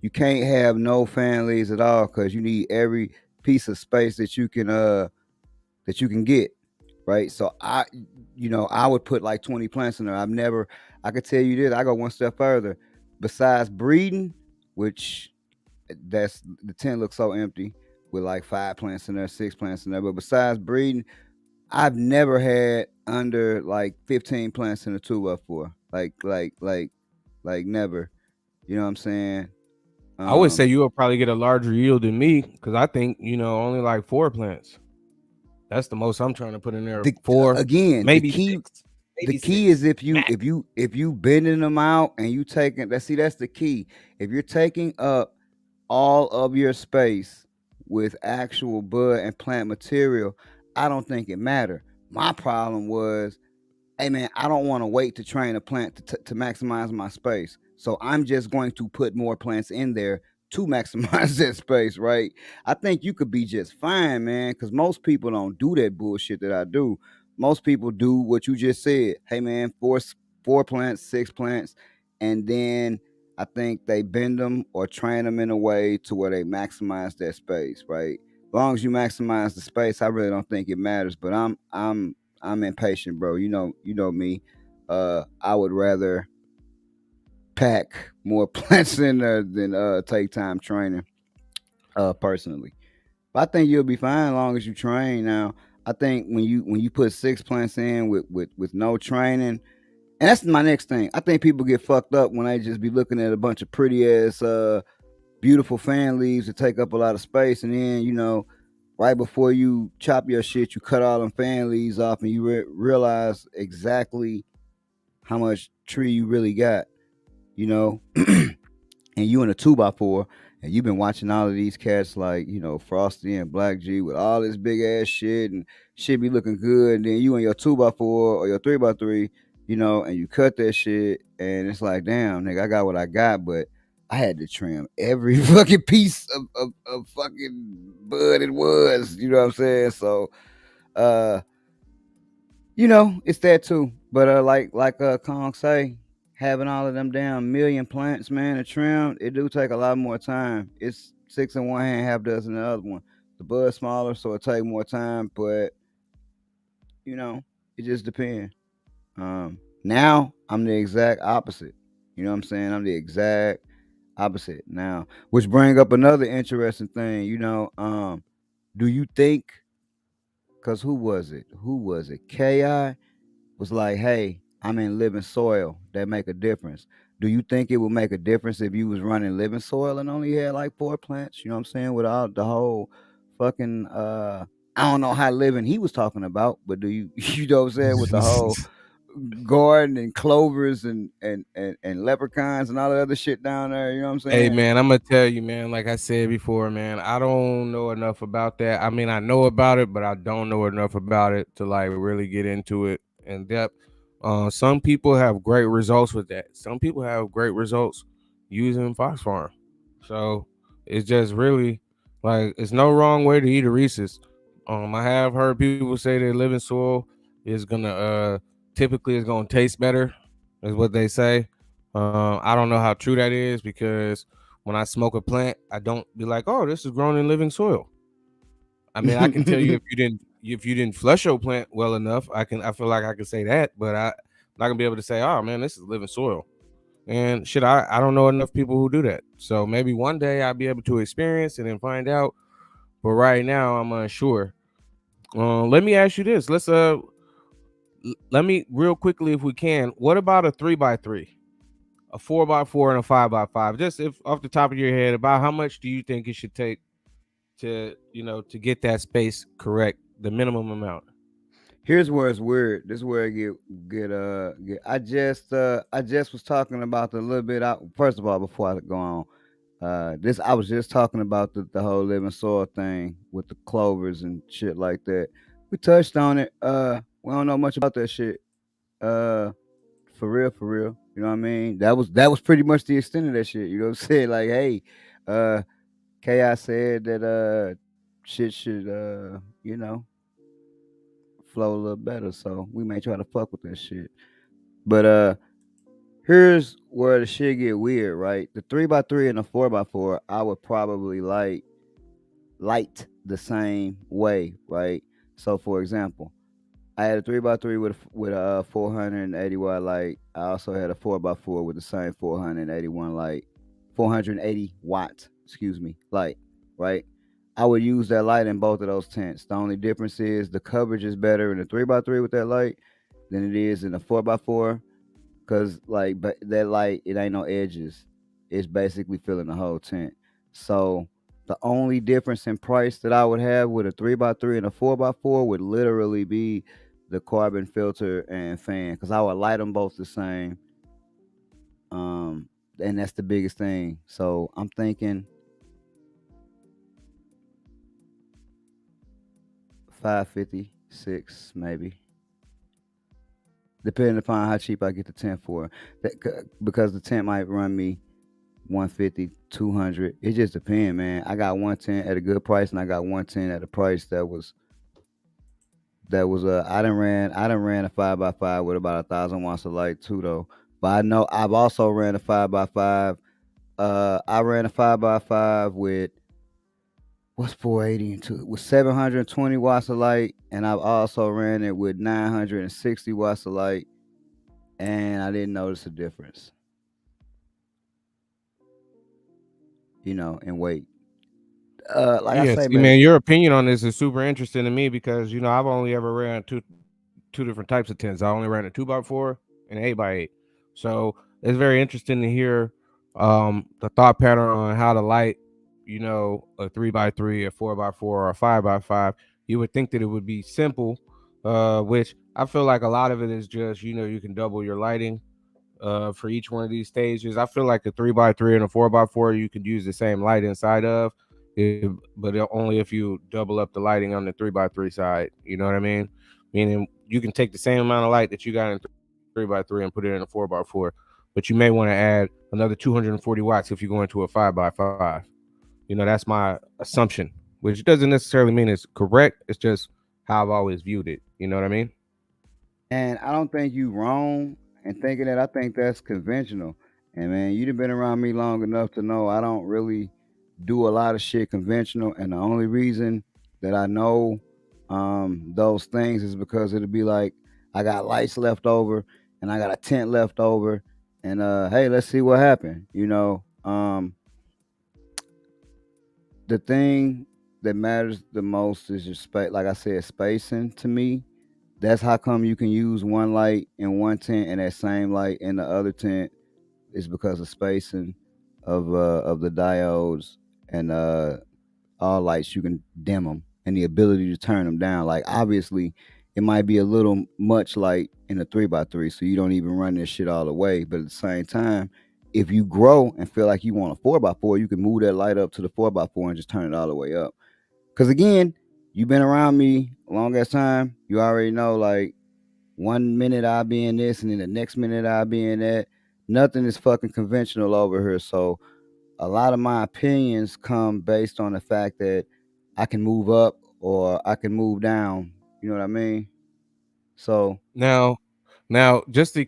you can't have no fan leaves at all because you need every piece of space that you can get, right? So I would put like 20 plants in there. I could tell you this. I go one step further. Besides breeding, which that's the tent looks so empty with like 5 plants in there, 6 plants in there. But besides breeding, I've never had under like 15 plants in a 2x4. Like never. You know what I'm saying? I would say Um, you would probably get a larger yield than me, because I think only like 4 plants. That's the most I'm trying to put in there. the 4, again, the maybe key 6, the maybe key is 6 if you max. if you if you bending them out and you taking that's the key. If you're taking up all of your space with actual bud and plant material, I don't think it mattered. My problem was, hey man, I don't want to wait to train a plant to maximize my space. So I'm just going to put more plants in there to maximize that space, right? I think you could be just fine, man, because most people don't do that bullshit that I do. Most people do what you just said. Hey man, four plants, 6 plants, and then I think they bend them or train them in a way to where they maximize that space, right? As long as you maximize the space, I really don't think it matters. But I'm impatient, bro. You know me. I would rather pack more plants in there than take time training. Personally, but I think you'll be fine as long as you train. Now, I think when you put 6 plants in with no training, and that's my next thing. I think people get fucked up when they just be looking at a bunch of pretty ass beautiful fan leaves that take up a lot of space, and then right before you chop your shit, you cut all them fan leaves off, and you realize exactly how much tree you really got, you know, and you in a 2x4. and you've been watching all of these cats like, Frosty and Black G with all this big ass shit and shit be looking good, and then you and your 2x4 or your 3x3, and you cut that shit, and it's like, damn, nigga, I got what I got, but I had to trim every fucking piece of fucking bud it was, you know what I'm saying? So, uh, it's that too. But like Kong say, having all of them damn million plants, man, to trim, it do take a lot more time. It's six in one hand, half dozen in the other one. The bud's smaller, so it take more time, but you know, it just depends. Now I'm the exact opposite. You know what I'm saying? I'm the exact opposite now. Which bring up another interesting thing, do you think, cause who was it? Who was it? KI was like, "Hey, I'm in living soil. That make a difference." Do you think it would make a difference if you was running living soil and only had like four plants? You know what I'm saying? Without the whole fucking I don't know how living he was talking about, but do you you know what I'm saying, with the whole garden and clovers and leprechauns and all the other shit down there, you know what I'm Hey saying? man, I'm gonna tell you, man. Like I said before, man, I don't know enough about that. I mean, I know about it, but I don't know enough about it to like really get into it in depth. Some people have great results with that. Some people have great results using Fox Farm. So it's just really like it's no wrong way to eat a Reese's. I have heard people say that living soil is gonna typically is gonna taste better, is what they say. I don't know how true that is because when I smoke a plant, I don't be like, "Oh, this is grown in living soil." I mean, I can tell you if you didn't flush your plant well enough, I feel like I can say that, but I'm not gonna be able to say, "Oh man, this is living soil." And shit, I don't know enough people who do that. So maybe one day I'll be able to experience and then find out. But right now I'm unsure. Let me ask you this. Let me real quickly if we can. What about a 3x3? A 4x4 and a 5x5. Just if off the top of your head, about how much do you think it should take to get that space correct, the minimum amount? Here's where it's weird. This is where I get. I just was talking about the little bit out. First of all, before I go on, this I was just talking about the whole living soil thing with the clovers and shit like that. We touched on it. We don't know much about that shit. Uh, for real, for real. You know what I mean? That was pretty much the extent of that shit. You know what I'm saying? Like, hey, uh, Ki said that shit should flow a little better. So we may try to fuck with that shit. But here's where the shit get weird, right? The 3x3 and the 4x4, I would probably light the same way, right? So for example, I had a 3x3 with a 480 watt light. I also had a 4x4 with the same 481 light, 480 watt, excuse me, light, right? I would use that light in both of those tents. The only difference is the coverage is better in the 3x3 with that light than it is in the 4x4, cause like, but that light, it ain't no edges. It's basically filling the whole tent. So the only difference in price that I would have with a 3x3 and a 4x4 would literally be the carbon filter and fan, cause I would light them both the same. And that's the biggest thing. So I'm thinking 556 maybe, depending upon how cheap I get the tent for. Because the tent might run me 150, 200. It just depends, man. I got 110 at a good price, and I got 110 at a price that was I done ran a 5x5 with about 1,000 watts of light too though. But I know I've also ran a 5x5. I ran a 5x5 with what's 480 into with 720 watts of light, and I've also ran it with 960 watts of light, and I didn't notice a difference, in weight. Like I Yeah, say, see, man. man, your opinion on this is super interesting to me because I've only ever ran two different types of tents. I only ran a 2x4 and an 8x8. So it's very interesting to hear the thought pattern on how to light, a 3x3, a 4x4, or a 5x5. You would think that it would be simple, which I feel like a lot of it is just, you can double your lighting. for each one of these stages. I feel like a 3x3 and a 4x4 you could use the same light inside of, but only if you double up the lighting on the 3x3 side. You know what I mean? Meaning you can take the same amount of light that you got in 3x3 and put it in a 4x4, but you may want to add another 240 watts if you go into a 5x5. That's my assumption, which doesn't necessarily mean it's correct. It's just how I've always viewed it. You know what I mean? And I don't think you wrong in thinking that. I think that's conventional. And man, you've been around me long enough to know I don't really do a lot of shit conventional. And the only reason that I know those things is because it'll be like I got lights left over and I got a tent left over, and hey, let's see what happened. The thing that matters the most is your space. Like I said, spacing to me. That's how come you can use one light in one tent and that same light in the other tent is because of spacing of the diodes, and all lights you can dim them and the ability to turn them down. Like obviously, it might be a little much light in a 3x3, so you don't even run this shit all the way. But at the same time, if you grow and feel like you want a 4x4, you can move that light up to the 4x4 and just turn it all the way up. Because again, you've been around me a long as time. You already know, like, 1 minute I'll be in this, and then the next minute I'll be in that. Nothing is fucking conventional over here. So a lot of my opinions come based on the fact that I can move up or I can move down. You know what I mean? So Now, just to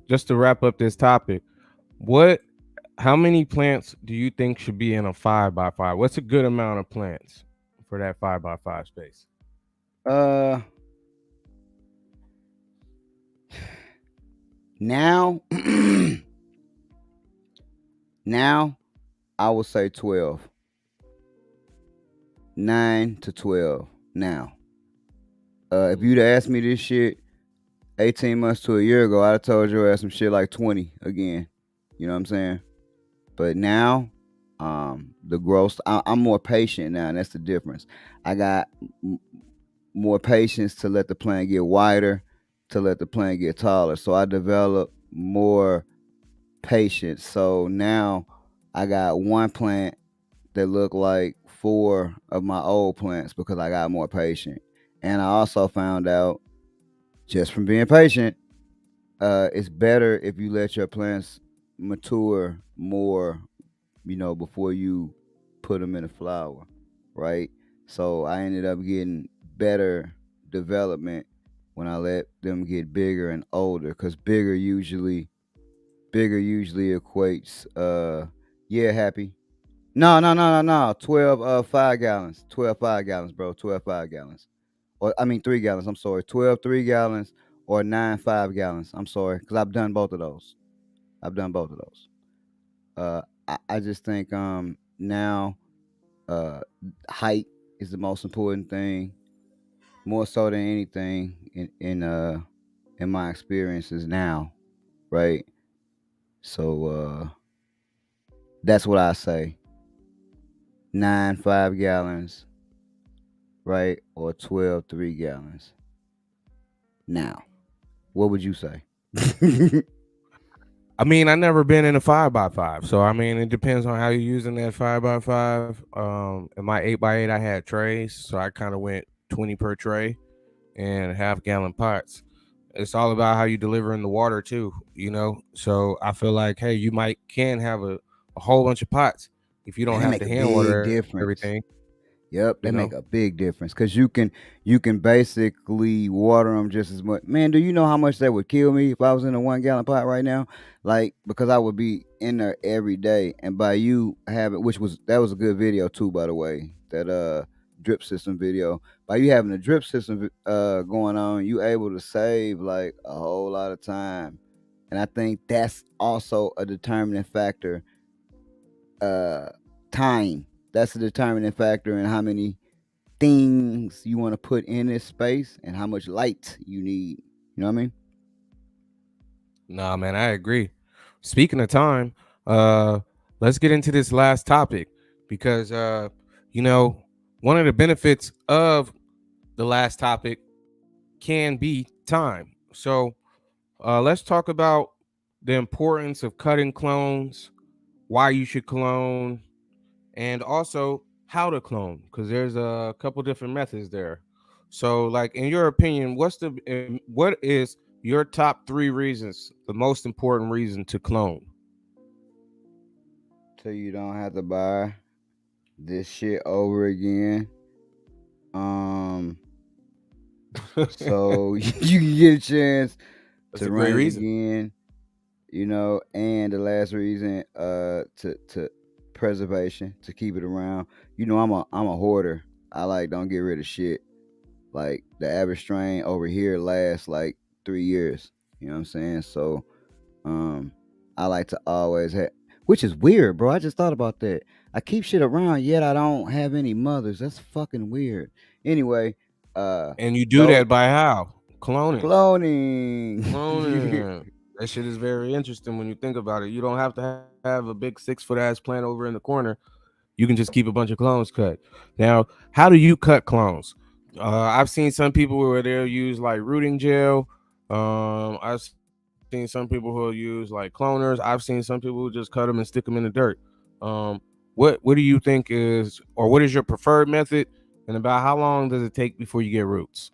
just to wrap up this topic, what, how many plants do you think should be in a 5x5? What's a good amount of plants for that 5x5 space? uh now now I would say 12. 9 to 12 now. If you'd asked me this shit 18 months to a year ago, I'd have told your ass some shit like 20 again. You know what I'm saying? But now, the growth, I'm more patient now, and that's the difference. I got more patience to let the plant get wider, to let the plant get taller. So I develop more patience. So now I got one plant that look like four of my old plants because I got more patient. And I also found out just from being patient, it's better if you let your plants mature more, before you put them in a flower, right? So I ended up getting better development when I let them get bigger and older, because bigger usually equates yeah, happy. No, no, no, no, no. 12 5 gallons. 12 5 gallons, bro. 12 5 gallons. Or I mean 3 gallons, I'm sorry. 12 3 gallons or 9 5 gallons. I'm sorry. Because I've done both of those. I've done both of those. I just think now uh height is the most important thing, more so than anything in my experiences now, right? So that's what I say. 9 5 gallons, right? Or 12 3 gallons. Now, what would you say? I mean, I never been in a 5x5, so I mean, it depends on how you're using that 5x5. In my 8x8, I had trays, so I kind of went 20 per tray and half-gallon pots. It's all about how you deliver in the water too, you know. So I feel like, hey, you can have a whole bunch of pots if you Man, don't that have make to a hand big water everything, difference. Yep, you that know. make a big difference because you can basically water them just as much. Man, do you know how much that would kill me if I was in a 1 gallon pot right now? Like, because I would be in there every day, and by you having, that was a good video too, by the way, that drip system video. By you having a drip system going on, you able to save like a whole lot of time, and I think that's also a determining factor. uh Time, that's a determining factor in how many things you want to put in this space and how much light you need. You know what I mean? Nah, man, I agree. Speaking of time, uh, let's get into this last topic because you know, one of the benefits of the last topic can be time. So let's talk about the importance of cutting clones, why you should clone, and also how to clone, because there's a couple different methods there. So, like in your opinion, what is your top 3 reasons, the most important reason to clone? So you don't have to buy this shit over again. Um, so you can get a chance That's to a great run it reason. again. And the last reason, to preservation, to keep it around. I'm a hoarder. I like don't get rid of shit. Like the average strain over here lasts like 3 years. You know what I'm saying? So, um, I like to always have, which is weird, bro. I just thought about that. I keep shit around, yet I don't have any mothers. That's fucking weird. Anyway, And you do though that by how? Cloning. cloning. Cloning. That shit is very interesting when you think about it. You don't have to have a big 6-foot ass plant over in the corner. You can just keep a bunch of clones cut. Now, how do you cut clones? I've seen some people where they'll use like rooting gel. I've seen some people who'll use like cloners. I've seen some people who just cut them and stick them in the dirt. What do you think is, or what is your preferred method, and about how long does it take before you get roots?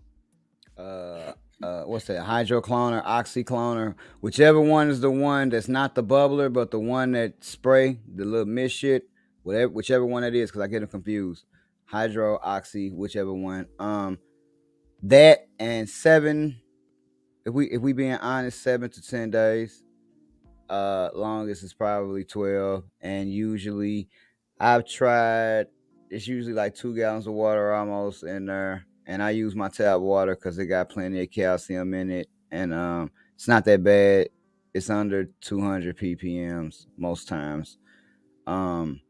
uh, what's that? Hydrocloner, oxycloner, whichever one is the one that's not the bubbler, but the one that spray the little mist shit. Whatever, whichever one it is, because I get them confused. Hydro, oxy, whichever one. That and 7. If we being honest, 7 to 10 days. Longest is probably 12, and usually I've tried. It's usually like 2 gallons of water almost in there, and I use my tap water because it got plenty of calcium in it, and it's not that bad. It's under 200 ppms most times. Um,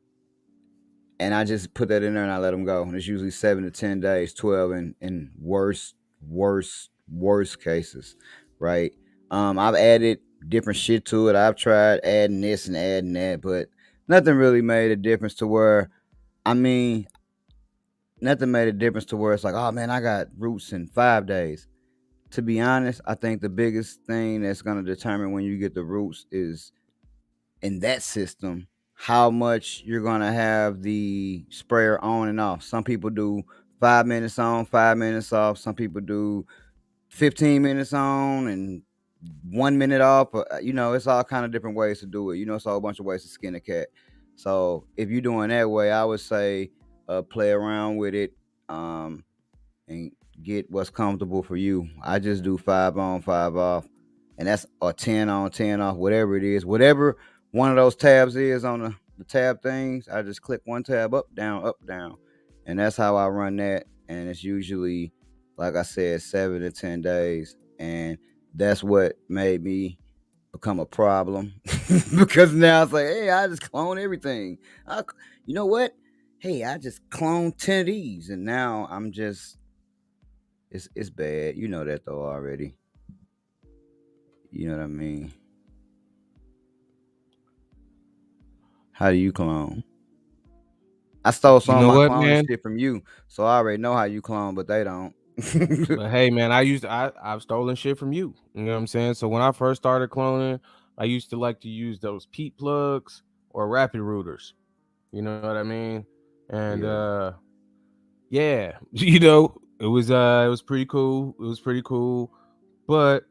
and I just put that in there and I let them go. And it's usually 7 to 10 days, 12 in worst cases, right? I've added different shit to it. I've tried adding this and adding that, but nothing really made a difference to where, I mean, nothing made a difference to where it's like, oh man, I got roots in 5 days. To be honest, I think the biggest thing that's going to determine when you get the roots is in that system how much you're gonna have the sprayer on and off. Some people do 5 minutes on, 5 minutes off. Some people do 15 minutes on and 1 minute off. It's all kind of different ways to do it. It's a whole bunch of ways to skin a cat. So if you're doing that way, I would say play around with it. And get what's comfortable for you. I just do 5 on, 5 off, and that's a 10 on, 10 off, whatever it is, whatever one of those tabs is on the tab things. I just click one tab up, down, and that's how I run that. And it's usually, like I said, 7 to 10 days, and that's what made me become a problem because now it's like, hey, I just clone everything. You know what? Hey, I just clone 10 of these, and now I'm just it's bad. You know that though already. You know what I mean? How do you clone? I stole You some of know my what, cloning man? shit from you, so I already know how you clone, but they don't. But hey, man, I've stolen shit from you. You know what I'm saying? So when I first started cloning, I used to like to use those peat plugs or rapid rooters. You know what I mean? And Yeah. yeah, it was pretty cool. It was pretty cool. But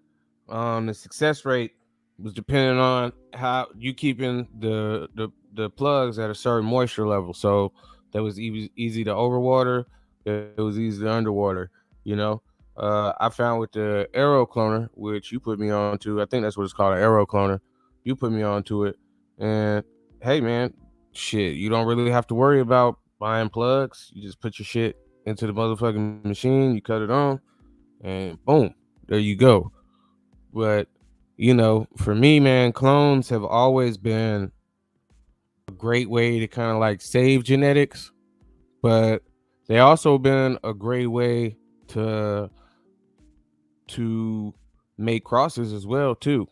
the success rate was depending on how you keeping the plugs at a certain moisture level. So that was easy to overwater. It was easy to underwater. You know, I found with the Aero cloner, which you put me on to. I think that's what it's called, an Aero cloner. You put me onto it, and hey, man, shit, you don't really have to worry about buying plugs. You just put your shit into the motherfucking machine, you cut it on, and boom, there you go. But for me, man, clones have always been a great way to kind of like save genetics, but they also been a great way to to make crosses as well too.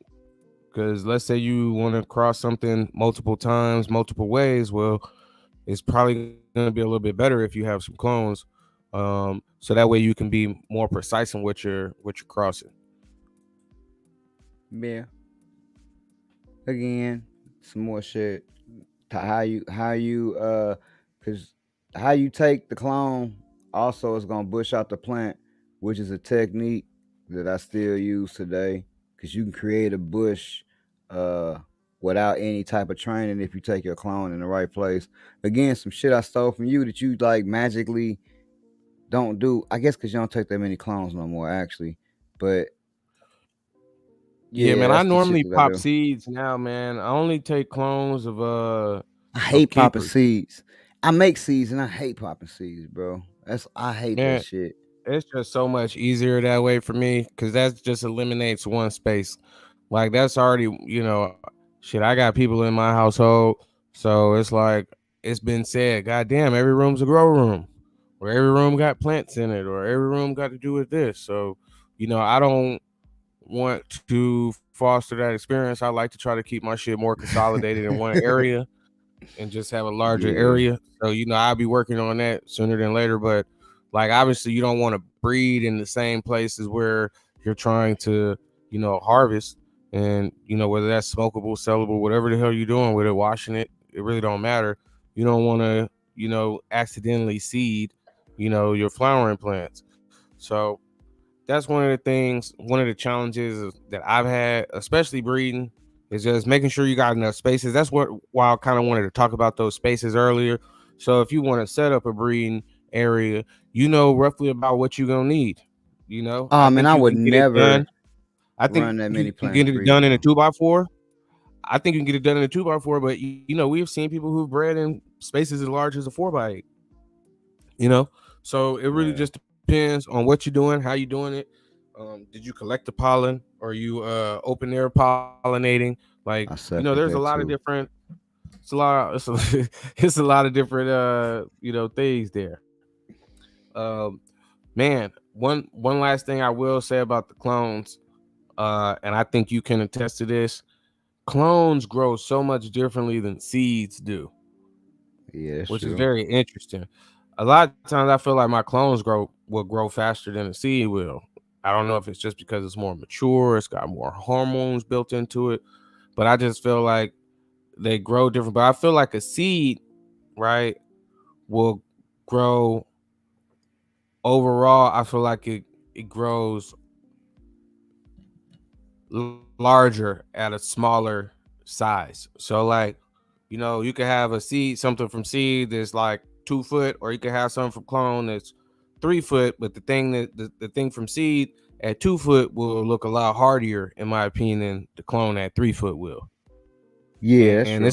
Because let's say you want to cross something multiple times, multiple ways, well, it's probably going to be a little bit better if you have some clones, so that way you can be more precise in what you're crossing. Yeah. again, some more shit. Cause how you take the clone also is gonna bush out the plant, which is a technique that I still use today. Cause you can create a bush, uh, without any type of training if you take your clone in the right place. Again, some shit I stole from you that you like magically don't do. I guess cause you don't take that many clones no more, actually. But Yeah, yeah, man. I that's the shit normally that I pop do. seeds now, man. I only take clones I of hate popping keepers. seeds. I make seeds and I hate popping seeds, bro. I hate that Man, shit. it's just so much easier that way for me because that just eliminates one space. Like that's already, shit. I got people in my household, so it's like it's been said. Goddamn, every room's a grow room, or every room got plants in it, or every room got to do with this. So, I don't want to foster that experience. I like to try to keep my shit more consolidated in one area and just have a larger Yeah. area. So, I'll be working on that sooner than later. But like obviously you don't want to breed in the same places where you're trying to, harvest. And, whether that's smokable, sellable, whatever the hell you're doing with it, washing it, it really don't matter. You don't want to, accidentally seed, your flowering plants. So that's one of the things, one of the challenges that I've had, especially breeding, is just making sure you got enough spaces. That's why I kind of wanted to talk about those spaces earlier. So if you want to set up a breeding area, you know roughly about what you're gonna need. I Oh man, think I you would can get it done. never I think run that you many can plants get it breeding done in a though. 2x4. I think you can get it done in a 2x4, but we've seen people who've bred in spaces as large as a 4x8. you know so it really Yeah, just depends on what you're doing, how you're doing it. Did you collect the pollen, or you open air pollinating? Like, I suck there's a at lot that of too. different, it's a lot of different things there. um Man, one last thing I will say about the clones, and I think you can attest to this: clones grow so much differently than seeds do, Yeah, that's which is true. very interesting. A lot of times I feel like my clones will grow faster than a seed will. I don't know if it's just because it's more mature, it's got more hormones built into it, but I just feel like they grow different. But I feel like a seed, right, will grow overall. I feel like it grows larger at a smaller size. So like, you could have a seed, something from seed that's like 2 foot, or you could have something from clone that's 3 foot. But the thing from seed at 2 foot will look a lot hardier, in my opinion, than the clone at 3 foot will. Yeah, that's And true.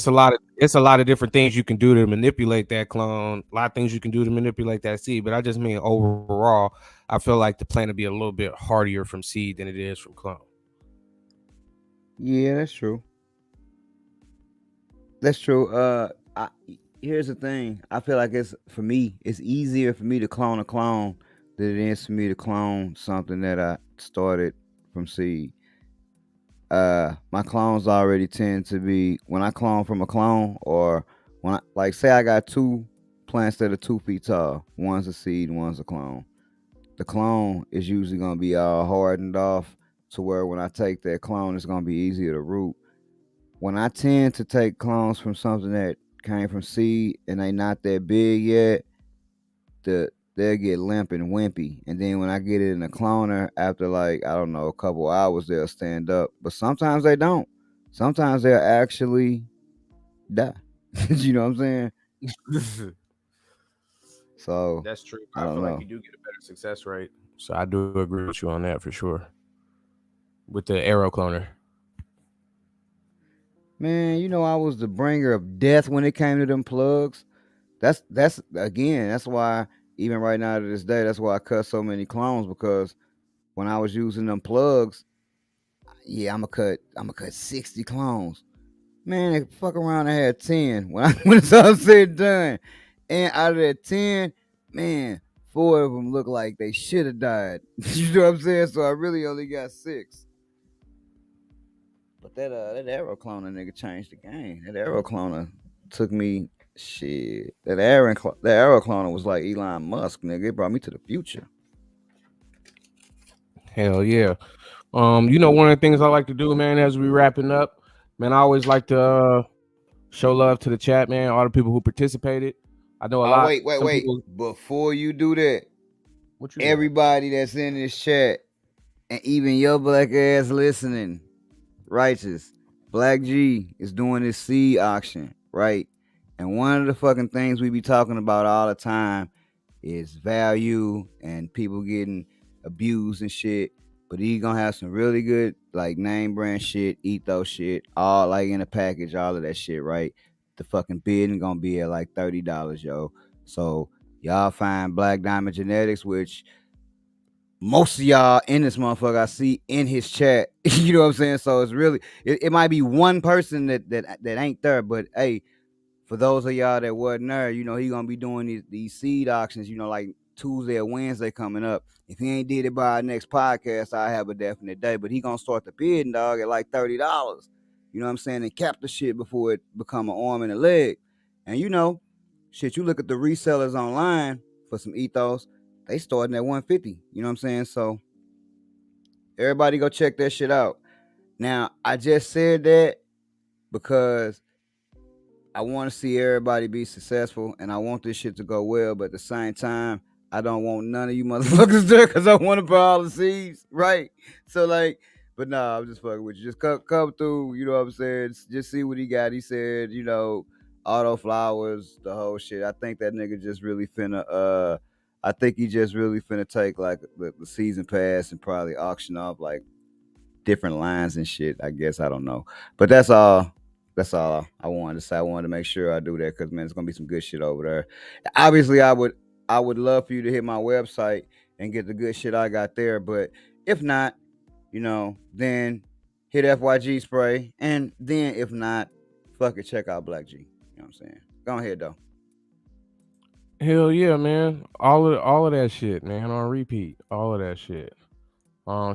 it's a lot of different things you can do to manipulate that clone. A lot of things you can do to manipulate that seed. But I just mean overall, I feel like the plant will be a little bit hardier from seed than it is from clone. Yeah, that's true. That's true. Here's the thing. I feel like it's for me. It's easier for me to clone a clone than it is for me to clone something that I started from seed. My clones already tend to be when I clone from a clone, or when I like say I got two plants that are 2 feet tall. One's a seed, one's a clone. The clone is usually gonna be all hardened off to where when I take that clone, it's gonna be easier to root. When I tend to take clones from something that came from seed and they not that big yet, they'll get limp and wimpy. And then when I get it in a cloner, after like I don't know a couple hours, they'll stand up. But sometimes they don't. Sometimes they'll actually die. You know what I'm saying? So That's true. I I don't feel like know. you do get a better success rate. So I do agree with you on that for sure. With the arrow cloner. Man, you know I was the bringer of death when it came to them plugs. That's again, that's why even right now to this day, that's why I cut so many clones because when I was using them plugs, yeah, I'm gonna cut 60 clones. Man, fuck around, I had 10 when when it's all said and done. And out of that 10, man, 4 of them look like they should have died. You know what I'm saying? So I really only got 6. But that arrow cloner nigga changed the game. That arrow cloner took me shit. That arrow cloner was like Elon Musk, nigga. It brought me to the future. Hell yeah. One of the things I like to do, man, as we wrapping up, Man, I always like to show love to the chat, man. All the people who participated. I know a Oh, lot. wait. Some people. Before you do that, What you got? everybody that's in this chat, and even your black ass listening, righteous, Black G is doing this seed auction, right? And one of the fucking things we be talking about all the time is value and people getting abused and shit. But he gonna have some really good like name brand shit, ethos shit, all like in a package, all of that shit, right? The fucking bidding gonna be at like $30, yo. So y'all find Black Diamond Genetics, which most of y'all in this motherfucker I see in his chat. You know what I'm saying? So it's really it might be one person that ain't there, but hey, for those of y'all that wasn't there, you know, he gonna be doing these seed auctions, you know, like Tuesday or Wednesday coming up. If he ain't did it by our next podcast, I have a definite day. But he gonna start the bidding, dog, at like $30. You know what I'm saying? And cap the shit before it become an arm and a leg. And you know, shit, you look at the resellers online for some ethos, they starting at 150. You know what I'm saying? So everybody go check that shit out. Now, I just said that because I want to see everybody be successful and I want this shit to go well, but at the same time, I don't want none of you motherfuckers there because I want to buy all the seeds, right? So like, but nah, I'm just fucking with you. Just come through, you know what I'm saying? Just see what he got. He said, you know, auto flowers, the whole shit. I think that nigga just really finna I think he just really finna take like the season pass and probably auction off like different lines and shit. I guess I don't know, but that's all. That's all I wanted to say. I wanted to make sure I do that because man, it's gonna be some good shit over there. Obviously, I would love for you to hit my website and get the good shit I got there. But if not, you know, then hit FYG spray, and then if not, fuck it, check out Black G. You know what I'm saying? Go ahead though. Hell yeah, man. All of that shit, man. On repeat. All of that shit.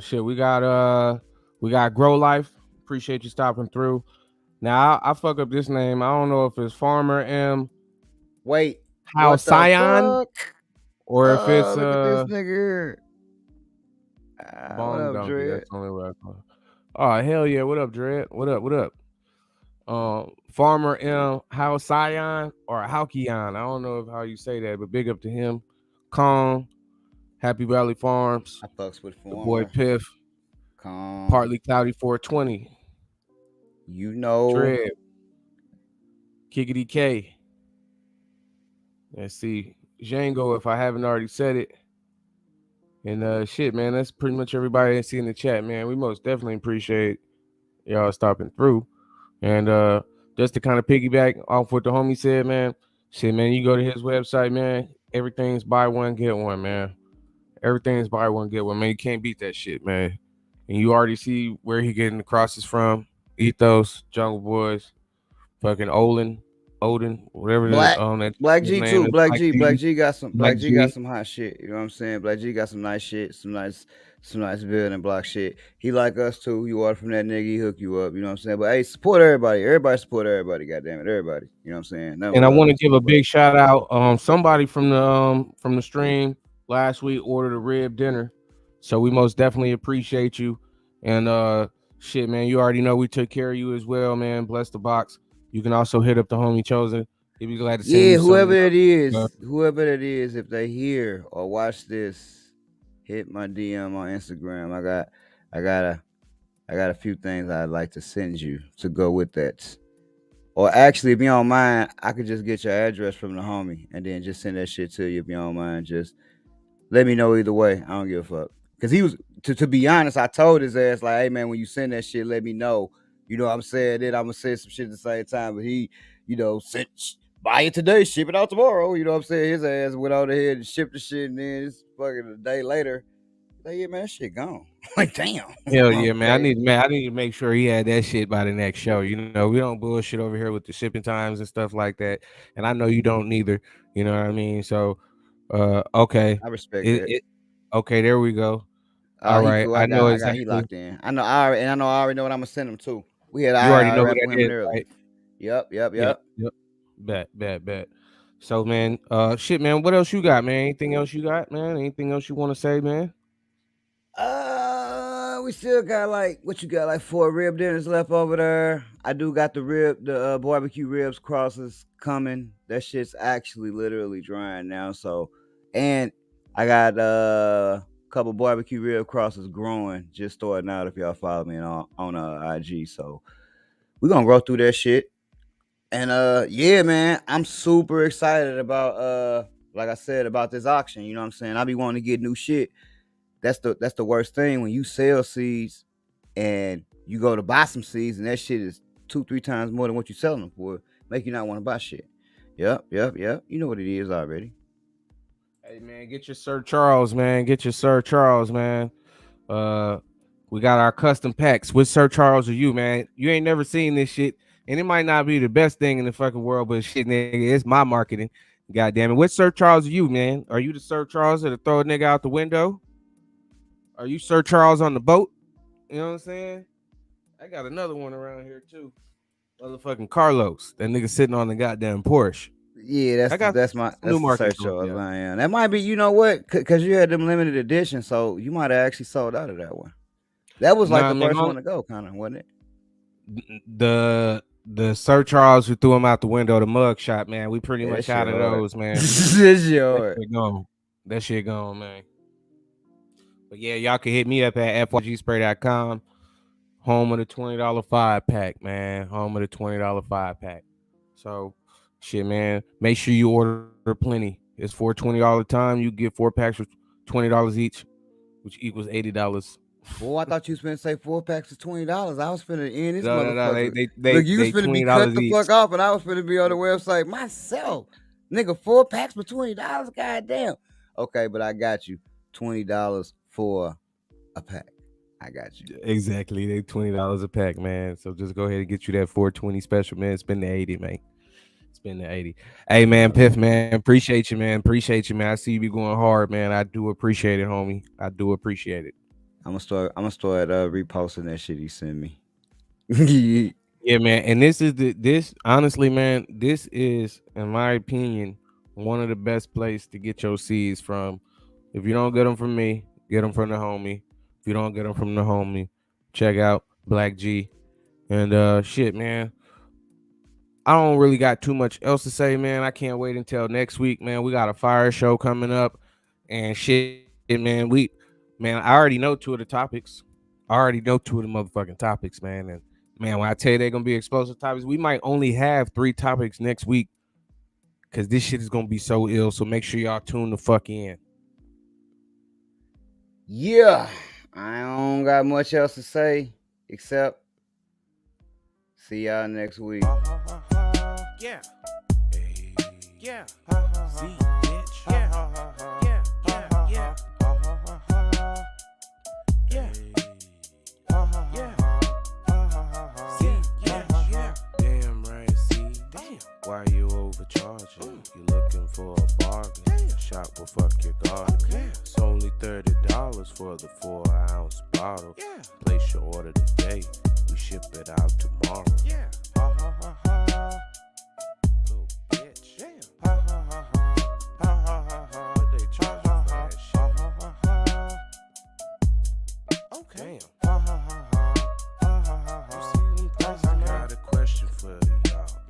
Shit. We got Grow Life. Appreciate you stopping through. Now I fuck up this name. I don't know if it's Farmer M Wait, How what the Scion fuck? or if Oh, it's look at this nigga here. What Bong up, Donkey. Dread? That's the only way I call it. Oh hell yeah! What up, Dread? What up? What up? Farmer M How Scion or Halkion. I don't know how you say that, but big up to him. Kong, Happy Valley Farms, I fucks with the boy former. Piff, Calm. Partly Cloudy 420, You know. Dread, Kickity K. Let's see, Django, if I haven't already said it. And shit, man, that's pretty much everybody I see in the chat, man. We most definitely appreciate y'all stopping through. And just to kind of piggyback off what the homie said, man, shit, man, you go to his website, man, everything's buy one, get one, man. Everything's buy one, get one, man. You can't beat that shit, man. And you already see where he getting the crosses from. Ethos, Jungle Boys, fucking Odin, whatever Black Black his G name too. is, Black Black G. G, Black Black G got G. some hot shit. You know what I'm saying? Black G got some nice shit, some nice building block shit. He like us too. You order from that nigga, he hook you up. You know what I'm saying? But hey, support everybody. Everybody support everybody. Goddamn it, everybody. You know what I'm saying? Nothing And but I love want to to give a everybody. big shout out. Somebody from the stream last week ordered a rib dinner, so we most definitely appreciate you. And shit, man, you already know we took care of you as well, man. Bless the box. You can also hit up the homie Chosen. He'd be glad to send Yeah, you some. whoever it is, if they hear or watch this, hit my DM on Instagram. I got a, I got a few things I'd like to send you to go with that. Or actually, if you don't mind, I could just get your address from the homie and then just send that shit to you if you don't mind. Just let me know either way. I don't give a fuck. Cause he was to be honest, I told his ass like, hey man, when you send that shit, let me know. You know what I'm saying? Then I'm gonna say some shit at the same time. But he, you know, sent buy it today, ship it out tomorrow. You know what I'm saying? His ass went on ahead and shipped the shit, and then it's fucking a day later. Like, yeah, man, that shit gone. Like, damn. Hell yeah, man. Okay. I need to make sure he had that shit by the next show. You know, we don't bullshit over here with the shipping times and stuff like that. And I know you don't neither. You know what I mean? So okay. I respect It, that. it okay, there we go. All He right. cool. I know I got he exactly. locked in. I know I already know what I'm gonna send him to. We had You already I know who rap that with him is, earlier. right? Yep, Yep. yep. Bet. So man, shit, man, what else you got, man? Anything else you got, man? Anything else you want to say, man? We still got what you got, 4 rib dinners left over there. I do got the barbecue ribs crosses coming. That shit's actually literally drying now. So, and I got a couple barbecue rib crosses growing, just starting out. If y'all follow me on IG, so we're gonna grow through that shit. And yeah, man, I'm super excited about like I said, about this auction. You know what I'm saying? I be wanting to get new shit. That's the worst thing when you sell seeds and you go to buy some seeds and that shit is 2-3 times more than what you're selling them for. Make you not want to buy shit. Yep. You know what it is already. Hey man, get your Sir Charles, man. Get your Sir Charles, man. We got our custom packs. Which Sir Charles are you, man? You ain't never seen this shit, and it might not be the best thing in the fucking world, but shit, nigga, it's my marketing. God damn it. Which Sir Charles are you, man? Are you the Sir Charles that'll throw a nigga out the window? Are you Sir Charles on the boat? You know what I'm saying? I got another one around here too. Motherfucking Carlos. That nigga sitting on the goddamn Porsche. Yeah, that's the Sir Charles I am. That might be, you know what? Because you had them limited edition, so you might have actually sold out of that one. That was like the first one to go, kind of, wasn't it? The Sir Charles who threw him out the window, the mug shot, man. We pretty much out of those, man. That shit gone, man. But yeah, y'all can hit me up at fygspray.com. Home of the $20 5-pack, man. Home of the $20 5-pack. So, shit, man. Make sure you order plenty. It's $4.20 all the time. You get 4 packs for $20 each, which equals $80. Boy, I thought you was finna say 4 packs for $20. I was finna end this motherfucker. No, look, you was finna be cut the fuck off, and I was finna be on the website myself. Nigga, 4 packs for $20? Goddamn. Okay, but I got you. $20 for a pack. I got you. Exactly. They $20 a pack, man. So just go ahead and get you that 420 special, man. Spend the 80, man. Spend the 80. Hey, man, Piff, man. Appreciate you, man. I see you be going hard, man. I do appreciate it, homie. I do appreciate it. I'm gonna start reposting that shit he sent me. Yeah, man. And this honestly, man, this is, in my opinion, one of the best places to get your seeds from. If you don't get them from me, get them from the homie. If you don't get them from the homie, check out Black G. And shit, man, I don't really got too much else to say, man. I can't wait until next week, man. We got a fire show coming up. And shit, man, I already know 2 of the topics. I already know 2 of the motherfucking topics, man. And, man, when I tell you they're going to be explosive topics, we might only have 3 topics next week because this shit is going to be so ill. So make sure y'all tune the fuck in. Yeah. I don't got much else to say except see y'all next week. Yeah. Yeah. See, bitch. Yeah. Yeah. Damn right, see. Damn. Why you overcharging? You looking for a bargain? Damn. Shop will fuck your garden. Okay. It's only $30 for the 4-ounce bottle. Yeah. Place your order today. We ship it out tomorrow. Yeah. Ha ha ha ha. Little bitch. Damn. Ha ha ha ha. Ha ha ha ha. What they charge you for that shit? Ha ha ha ha. Okay. Damn. Ha ha ha ha. Ha ha ha ha. You see them prices? I got a question for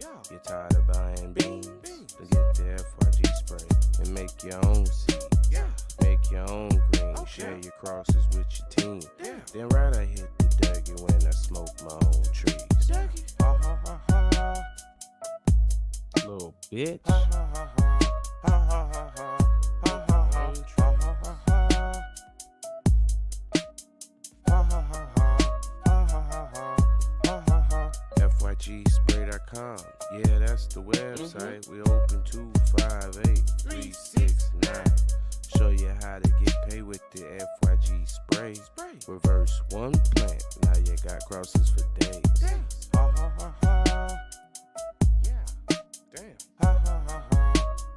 y'all. You tired of buying beans? To get the FYG spray and make your own seed. Yeah. Make your own green. Okay. Share your crosses with your team. Yeah. Then right I hit the Dougie when I smoke my own trees. Dougie. Ha ha ha ha. Little bitch. Ha ha ha ha. Ha ha ha ha. Ha ha ha. Ha ha ha ha. Ha ha ha ha. Ha ha ha ha. Ha ha ha. FYGspray.com. Yeah, that's the website. We open 258-369. Show you how to get paid with the FYG spray. Reverse 1 plant. Now you got crosses for days. Ha ha ha ha. Yeah. Damn. Ha ha ha ha.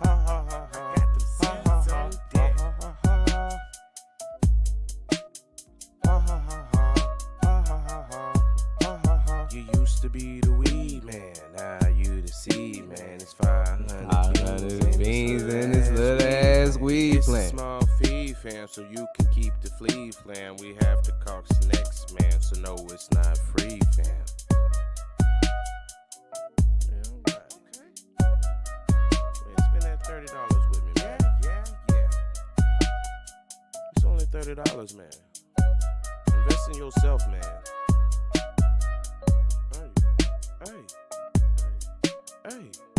Ha ha ha ha. Got them seeds on deck. Ha ha ha ha. Ha ha ha ha. Ha ha ha ha. Ha ha ha. You used to be the weed man. Now you the seed man. It's 500 beans in this little ass weed plant. Small fee free, fam, so you can keep the flea, fam. We have to cox next, man, so no, it's not free, fam. Yeah, alright, okay. Man, spend that $30 with me, man. Yeah. It's only $30, man. Invest in yourself, man. Hey.